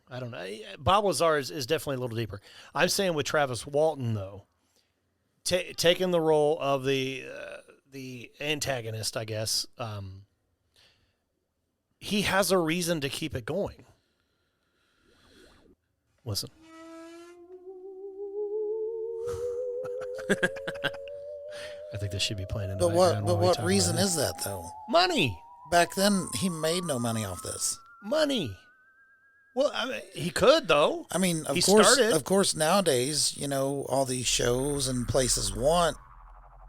Bob Lazar is definitely a little deeper. I'm saying with Travis Walton, though, taking the role of the antagonist, I guess, he has a reason to keep it going. Listen. I think this should be playing in the background. But what reason is that, though? Money. Back then, he made no money off this. Money. Well, I mean, he could, though. I mean, He started. Of course, nowadays, all these shows and places want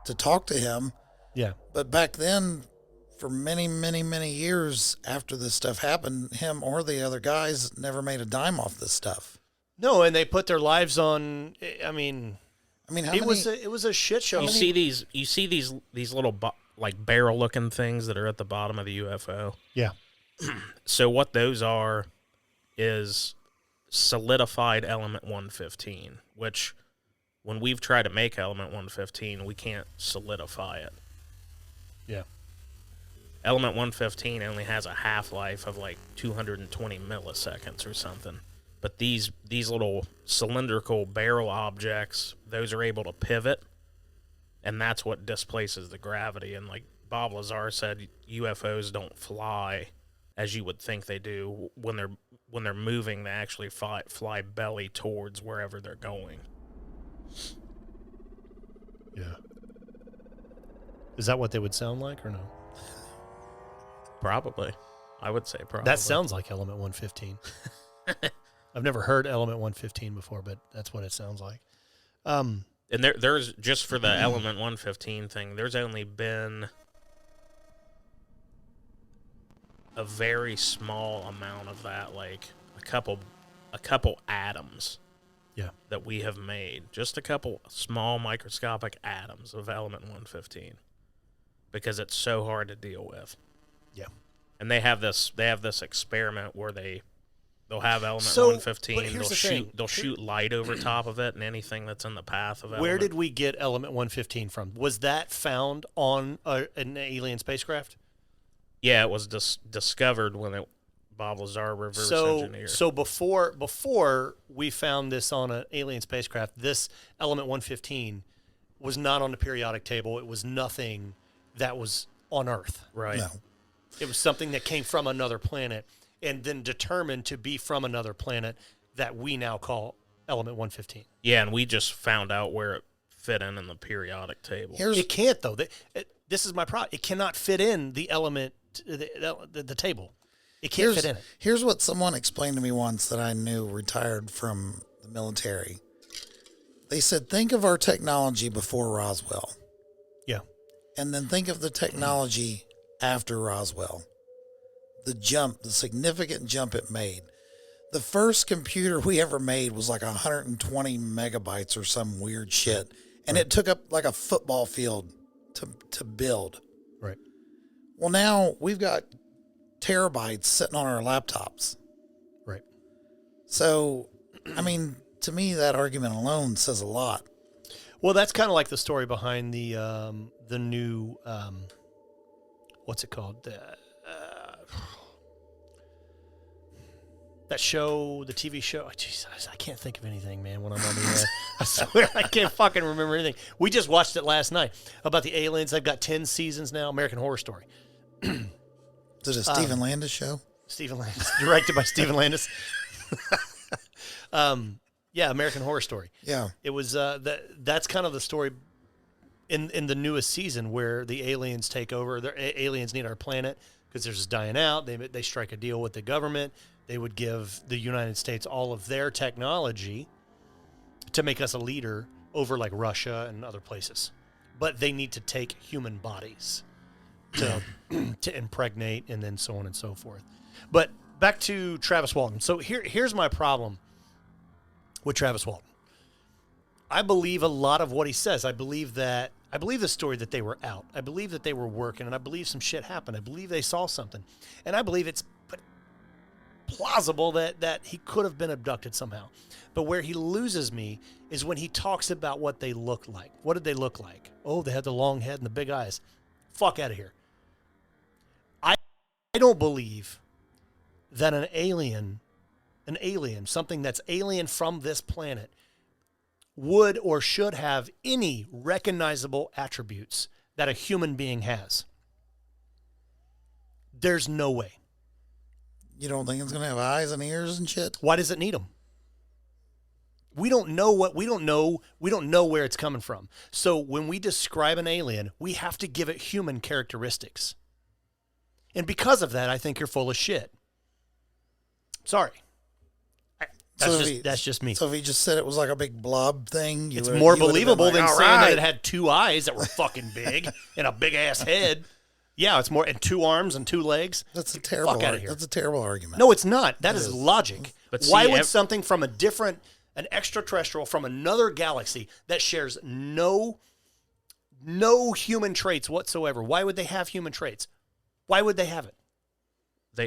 to talk to him. Yeah. But back then, for many, many, many years after this stuff happened, him or the other guys never made a dime off this stuff. No, and they put their lives on. I mean, it was a shit show. You see these little barrel looking things that are at the bottom of the UFO. Yeah. So what those are is solidified Element 115, which when we've tried to make Element 115, we can't solidify it. Yeah. Element 115 only has a half-life of 220 milliseconds or something. But these little cylindrical barrel objects, those are able to pivot, and that's what displaces the gravity. And like Bob Lazar said, UFOs don't fly as you would think they do. When they're moving, they actually fly belly towards wherever they're going. Yeah. Is that what they would sound like or no? Probably. I would say probably. That sounds like Element 115. I've never heard Element 115 before, but that's what it sounds like. And there's just for the Element 115 thing, there's only been a very small amount of that, like a couple atoms. Yeah. That we have made. Just a couple small microscopic atoms of Element 115. Because it's so hard to deal with. Yeah. And they have this experiment where they They'll have element So, but 115. here's the thing. They'll shoot light over top of it and anything that's in the path of element. Where did we get element 115 from? Was that found on an alien spacecraft? Yeah, it was discovered when Bob Lazar reverse engineered. So before we found this on an alien spacecraft, this element 115 was not on the periodic table. It was nothing that was on Earth. Right. No. It was something that came from another planet and then determined to be from another planet that we now call element 115. Yeah, and we just found out where it fit in the periodic table. It can't, though. This is my problem. It cannot fit in the element, the table. It can't fit in it. Here's what someone explained to me once that I knew retired from the military. They said, think of our technology before Roswell, Yeah. and then think of the technology after Roswell. The significant jump it made. The first computer we ever made was like 120 megabytes or some weird shit. And it took up like a football field to build. Right. Well, now we've got terabytes sitting on our laptops. Right. So, I mean, to me, that argument alone says a lot. Well, that's kind of like the story behind the new, what's it called? That show, the TV show. Oh, Jesus, I can't think of anything, man, when I'm on the air. I swear I can't fucking remember anything. We just watched it last night about the aliens. They've got 10 seasons now. American Horror Story. Is it a Stephen Landis show? Stephen Landis, directed by Stephen Landis. Yeah, American Horror Story. Yeah. It was that's kind of the story in the newest season where the aliens take over. The aliens need our planet because they're just dying out. They strike a deal with the government. They would give the United States all of their technology to make us a leader over like Russia and other places. But they need to take human bodies to impregnate and then so on and so forth. But back to Travis Walton. So here's my problem with Travis Walton. I believe a lot of what he says. I believe the story that they were out. I believe that they were working, and I believe some shit happened. I believe they saw something. And I believe it's plausible that he could have been abducted somehow. But where he loses me is when he talks about what they look like. What did they look like? Oh, they had the long head and the big eyes. Fuck out of here. I don't believe that an alien, something that's alien from this planet, would or should have any recognizable attributes that a human being has. There's no way. You don't think it's going to have eyes and ears and shit? Why does it need them? We don't know where it's coming from. So when we describe an alien, we have to give it human characteristics. And because of that, I think you're full of shit. Sorry. That's just me. So if he just said it was like a big blob thing, it's more believable like, than all saying that right. it had two eyes that were fucking big and a big ass head. Yeah, it's more, and two arms and two legs. That's a terrible. Fuck outta here. That's a terrible argument. No, it's not. That is logic. But why see, would something from an extraterrestrial from another galaxy that shares no human traits whatsoever, why would they have human traits? Why would they have it?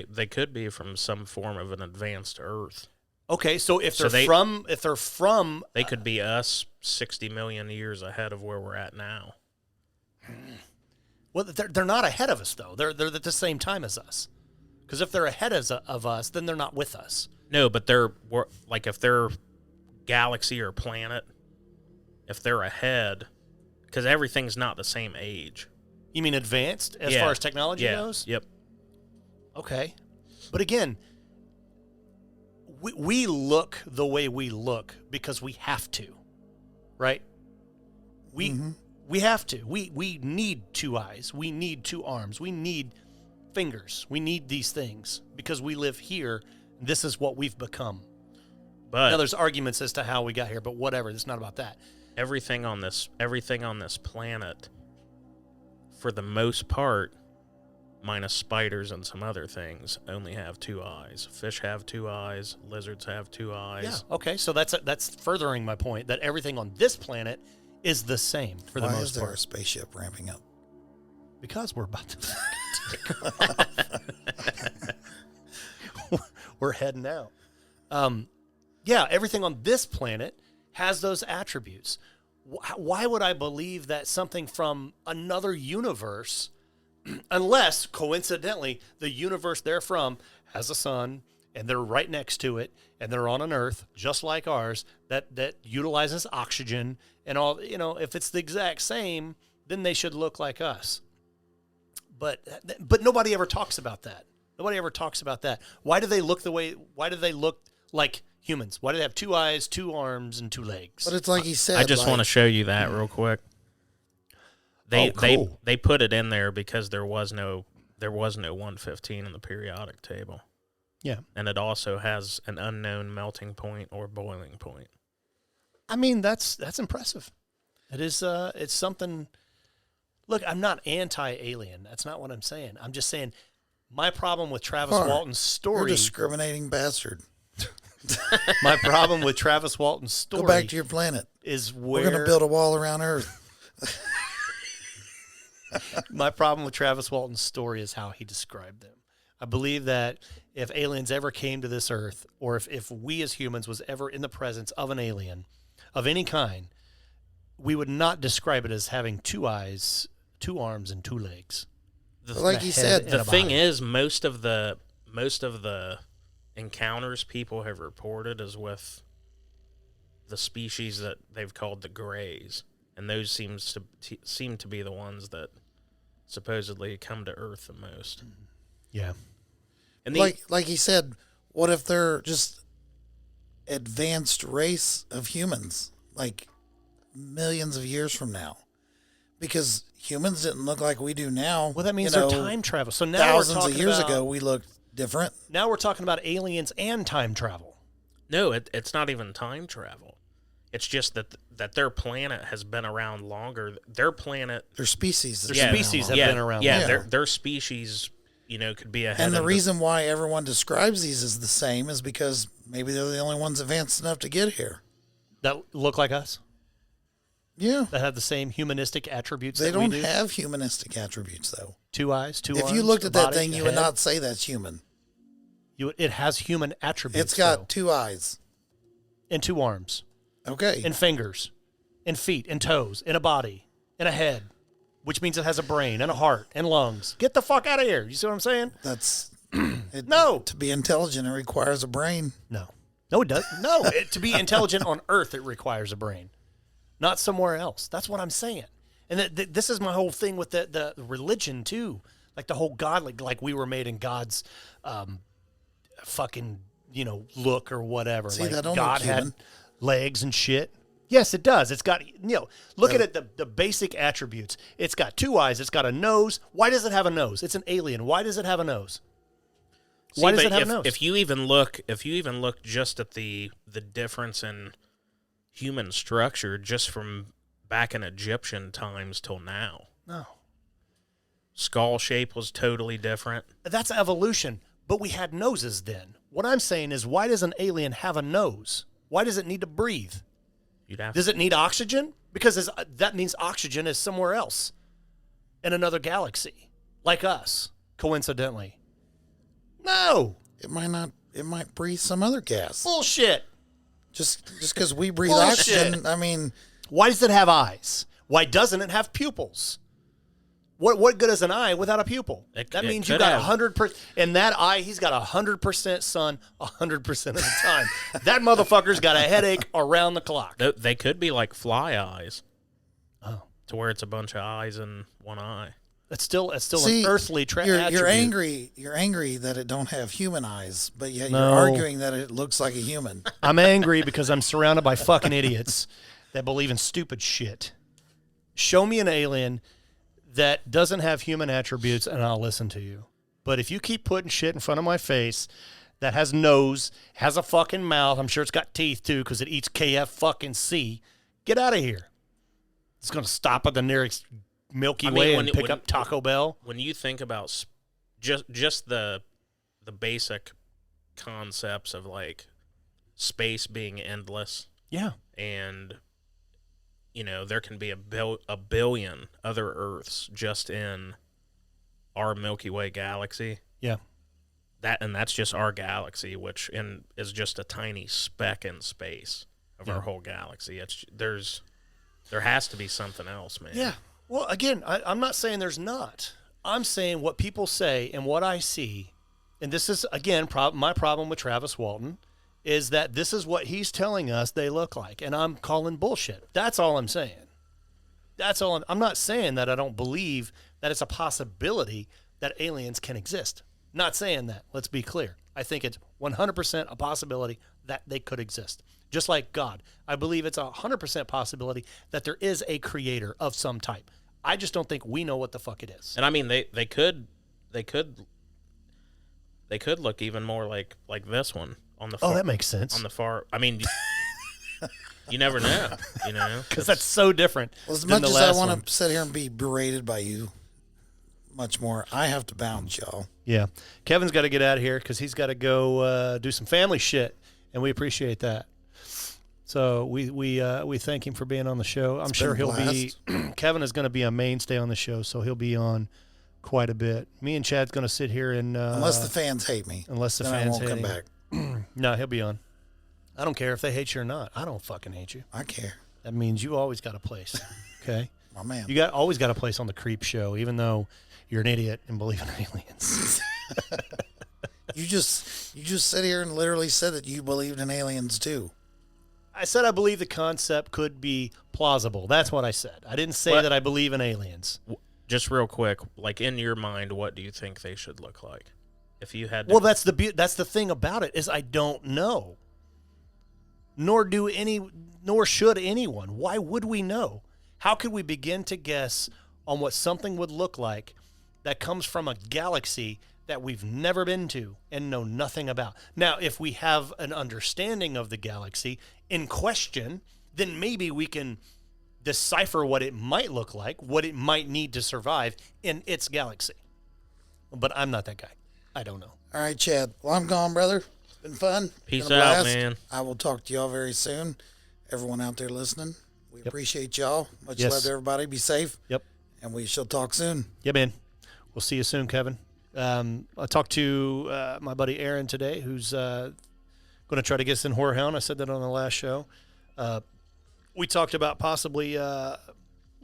They could be from some form of an advanced Earth. Okay, so if they're from, they could be us 60 million years ahead of where we're at now. Well, they're not ahead of us though. They're at the same time as us. Because if they're ahead of us, then they're not with us. No, but they're like if they're galaxy or planet, if they're ahead, because everything's not the same age. You mean advanced as far as technology goes? Yep. Okay, but again, we look the way we look because we have to, right? We have to. We need two eyes. We need two arms. We need fingers. We need these things because we live here. This is what we've become. But now there's arguments as to how we got here, but whatever. It's not about that. Everything on this planet, for the most part, minus spiders and some other things, only have two eyes. Fish have two eyes. Lizards have two eyes. Yeah. Okay. So that's furthering my point that everything on this planet is the same for the most part. Why is there a spaceship ramping up? Because we're about to take off. We're heading out. Yeah, everything on this planet has those attributes. Why would I believe that something from another universe, unless coincidentally the universe they're from has a sun and they're right next to it and they're on an Earth just like ours that utilizes oxygen and all, if it's the exact same, then they should look like us. But nobody ever talks about that. Nobody ever talks about that. Why do they look like humans? Why do they have 2 eyes, 2 arms, and 2 legs? But it's like he said. I just want to show you that real quick. Cool. They put it in there because there was no 115 in the periodic table. Yeah. And it also has an unknown melting point or boiling point. I mean, that's impressive. It is. It's something. Look, I'm not anti-alien. That's not what I'm saying. I'm just saying my problem with Travis Walton's You're a story. discriminating bastard. My problem with Travis Walton's story. Go back to your planet. Is where we're going to build a wall around Earth. My problem with Travis Walton's story is how he described them. I believe that if aliens ever came to this Earth, or if we as humans was ever in the presence of an alien of any kind, we would not describe it as having 2 eyes, 2 arms, and 2 legs. Like you said, the thing is, most of the encounters people have reported is with the species that they've called the Greys, and those seem to be the ones that supposedly come to Earth the most. Yeah, and like he said, what if they're just advanced race of humans, like millions of years from now? Because humans didn't look like we do now. Well, that means they're time travel. So now thousands of years ago, we looked different. Now we're talking about aliens and time travel. No, it's not even time travel. It's just that their planet has been around longer. Their species, have been around. Yeah, their species, could be ahead. And the reason why everyone describes these as the same is because maybe they're the only ones advanced enough to get here. That look like us. Yeah. That have the same humanistic attributes. They don't have humanistic attributes, though. 2 eyes, 2 arms. If you looked at that body, thing, you would not say that's human. It has human attributes. It's got 2 eyes. And 2 arms. Okay. And fingers. And feet. And toes. And a body. And a head. Which means it has a brain and a heart and lungs. Get the fuck out of here. You see what I'm saying? No. To be intelligent, it requires a brain. No, it doesn't. No. To be intelligent on Earth, it requires a brain. Not somewhere else. That's what I'm saying. And this is my whole thing with the religion, too. Like the whole God, like we were made in God's fucking, look or whatever. See, like that don't God look human. had legs and shit. Yes, it does. It's got, look at it, the basic attributes. It's got 2 eyes. It's got a nose. Why does it have a nose? It's an alien. Why does it have a nose? Why does it have a nose? If you even look just at the difference in human structure just from back in Egyptian times till now. No. Skull shape was totally different. That's evolution, but we had noses then. What I'm saying is, why does an alien have a nose? Why does it need to breathe? Does it need oxygen? Because that means oxygen is somewhere else in another galaxy, like us, coincidentally. No. It might not. It might breathe some other gas. Bullshit. Just because we breathe oxygen, I mean... Why does it have eyes? Why doesn't it have pupils? What good is an eye without a pupil? That means you got 100%. In that eye, he's got 100% sun 100% of the time. That motherfucker's got a headache around the clock. They could be like fly eyes. Oh. To where it's a bunch of eyes in one eye. It's still an earthly attribute. You're angry that it don't have human eyes, but yet you're arguing that it looks like a human. I'm angry because I'm surrounded by fucking idiots that believe in stupid shit. Show me an alien that doesn't have human attributes, and I'll listen to you. But if you keep putting shit in front of my face that has nose, has a fucking mouth, I'm sure it's got teeth too because it eats KF fucking C, get out of here. It's going to stop at the nearest Milky Way and pick up Taco Bell. When you think about just the basic concepts of like space being endless, yeah, and there can be a billion other Earths just in our Milky Way galaxy. Yeah, that's just our galaxy, which is just a tiny speck in space of our whole galaxy. There has to be something else, man. Yeah. Well, again, I'm not saying there's not. I'm saying what people say and what I see, and this is, again, my problem with Travis Walton, is that this is what he's telling us they look like, and I'm calling bullshit. That's all I'm saying. That's all. I'm not saying that I don't believe that it's a possibility that aliens can exist. Not saying that. Let's be clear. I think it's 100% a possibility that they could exist. Just like God. I believe it's 100% possibility that there is a creator of some type. I just don't think we know what the fuck it is. And I mean, they could look even more like this one on the far, that makes sense. On the far, I mean, you never know, because that's so different. Well, as than much the as I last want one. to sit here and be berated by you, much more, I have to bounce, y'all. Yeah, Kevin's got to get out of here because he's got to go do some family shit, and we appreciate that. So we thank him for being on the show. I'm sure he'll be. Kevin is going to be a mainstay on the show, so he'll be on quite a bit. Me and Chad's going to sit here and unless the fans hate me, unless the then fans I won't hate come him. back. No, he'll be on. I don't care if they hate you or not. I don't fucking hate you. I care, That means you always got a place. Okay, my man. you always got a place on the Creepshow, even though you're an idiot and believe in aliens. You just sit here and literally said that you believed in aliens too. I said I believe the concept could be plausible. That's what I said. I didn't say that I believe in aliens. Just real quick, like in your mind, what do you think they should look like? If you had to... Well, that's the thing about it is I don't know. Nor should anyone. Why would we know? How could we begin to guess on what something would look like that comes from a galaxy that we've never been to and know nothing about? Now, if we have an understanding of the galaxy in question, then maybe we can decipher what it might look like, what it might need to survive in its galaxy. But I'm not that guy. I don't know. All right, Chad. Well, I'm gone, brother. It's been fun. Peace Been a out, blast. man. I will talk to y'all very soon. Everyone out there listening, we appreciate y'all. Much Yes. love to everybody. Be safe. Yep. And we shall talk soon. Yeah, man. We'll see you soon, Kevin. I talked to my buddy Aaron today, who's going to try to get us in Horror Hound. I said that on the last show. We talked about possibly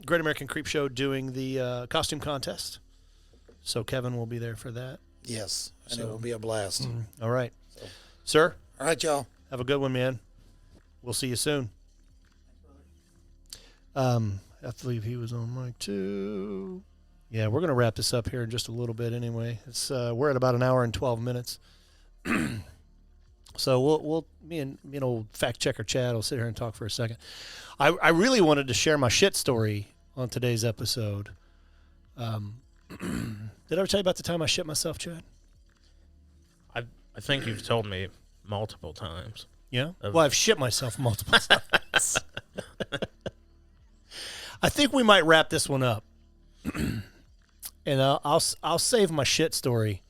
Great American Creepshow doing the costume contest. So Kevin will be there for that. Yes, and it will be a blast. All right. Sir, All right, y'all. have a good one, man. We'll see you soon. I believe he was on mic too. Yeah, we're going to wrap this up here in just a little bit anyway. It's we're at about an hour and 12 minutes. So me and old fact checker Chad will sit here and talk for a second. I really wanted to share my shit story on today's episode. Did I ever tell you about the time I shit myself, Chad? I think you've told me multiple times. Yeah? Well, I've shit myself multiple times. I think we might wrap this one up. And I'll save my shit story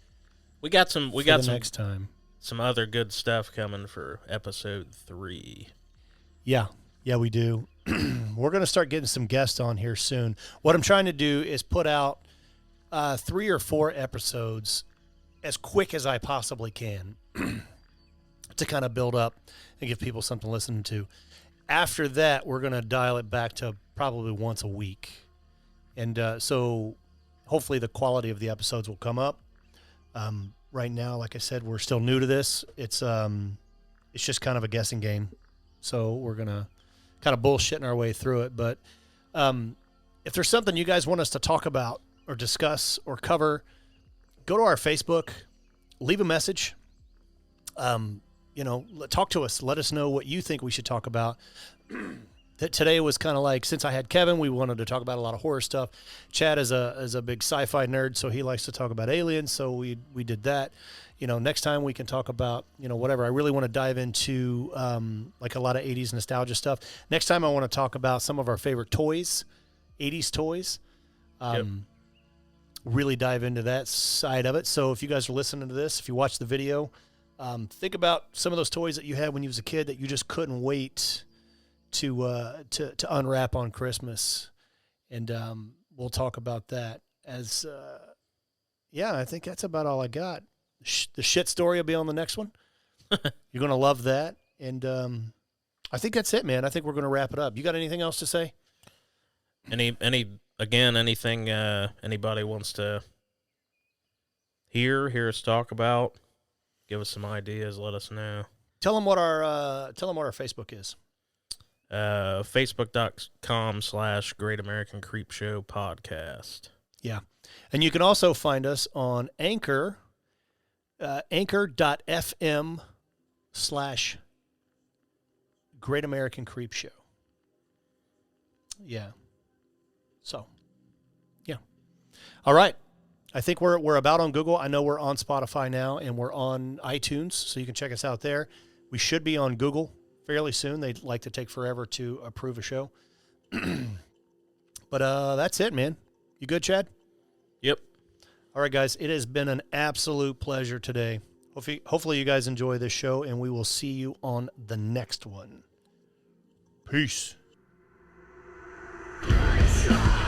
We got some next time. Some other good stuff coming for episode 3. Yeah, we do. We're going to start getting some guests on here soon. What I'm trying to do is put out 3 or 4 episodes as quick as I possibly can to kind of build up and give people something to listen to. After that, we're going to dial it back to probably once a week. And so hopefully the quality of the episodes will come up. Right now, like I said, we're still new to this. It's just kind of a guessing game. So we're going to kind of bullshitting our way through it. But if there's something you guys want us to talk about or discuss or cover, go to our Facebook, leave a message. Talk to us. Let us know what you think we should talk about. Today was kind of like, since I had Kevin, we wanted to talk about a lot of horror stuff. Chad is a big sci-fi nerd, so he likes to talk about aliens, so we did that. Next time we can talk about, whatever. I really want to dive into like a lot of 80s nostalgia stuff. Next time I want to talk about some of our favorite toys, 80s toys. Really dive into that side of it. So if you guys are listening to this, if you watch the video, think about some of those toys that you had when you was a kid that you just couldn't wait to unwrap on Christmas, and we'll talk about that. I think that's about all I got. The shit story will be on the next one. You're going to love that. And I think that's it, man. I think we're going to wrap it up. You got anything else to say? Anything anybody wants to hear us talk about, give us some ideas, let us know. Tell them what our Facebook is. Facebook.com/Great American Creepshow Podcast. Yeah. And you can also find us on Anchor, anchor.fm/Great American Creepshow. Yeah. So, yeah. All right. I think we're about on Google. I know we're on Spotify now, and we're on iTunes, so you can check us out there. We should be on Google fairly soon. They'd like to take forever to approve a show. But that's it, man. You good, Chad? Yep. All right, guys. It has been an absolute pleasure today. Hopefully you guys enjoy this show, and we will see you on the next one. Peace. Creepshow.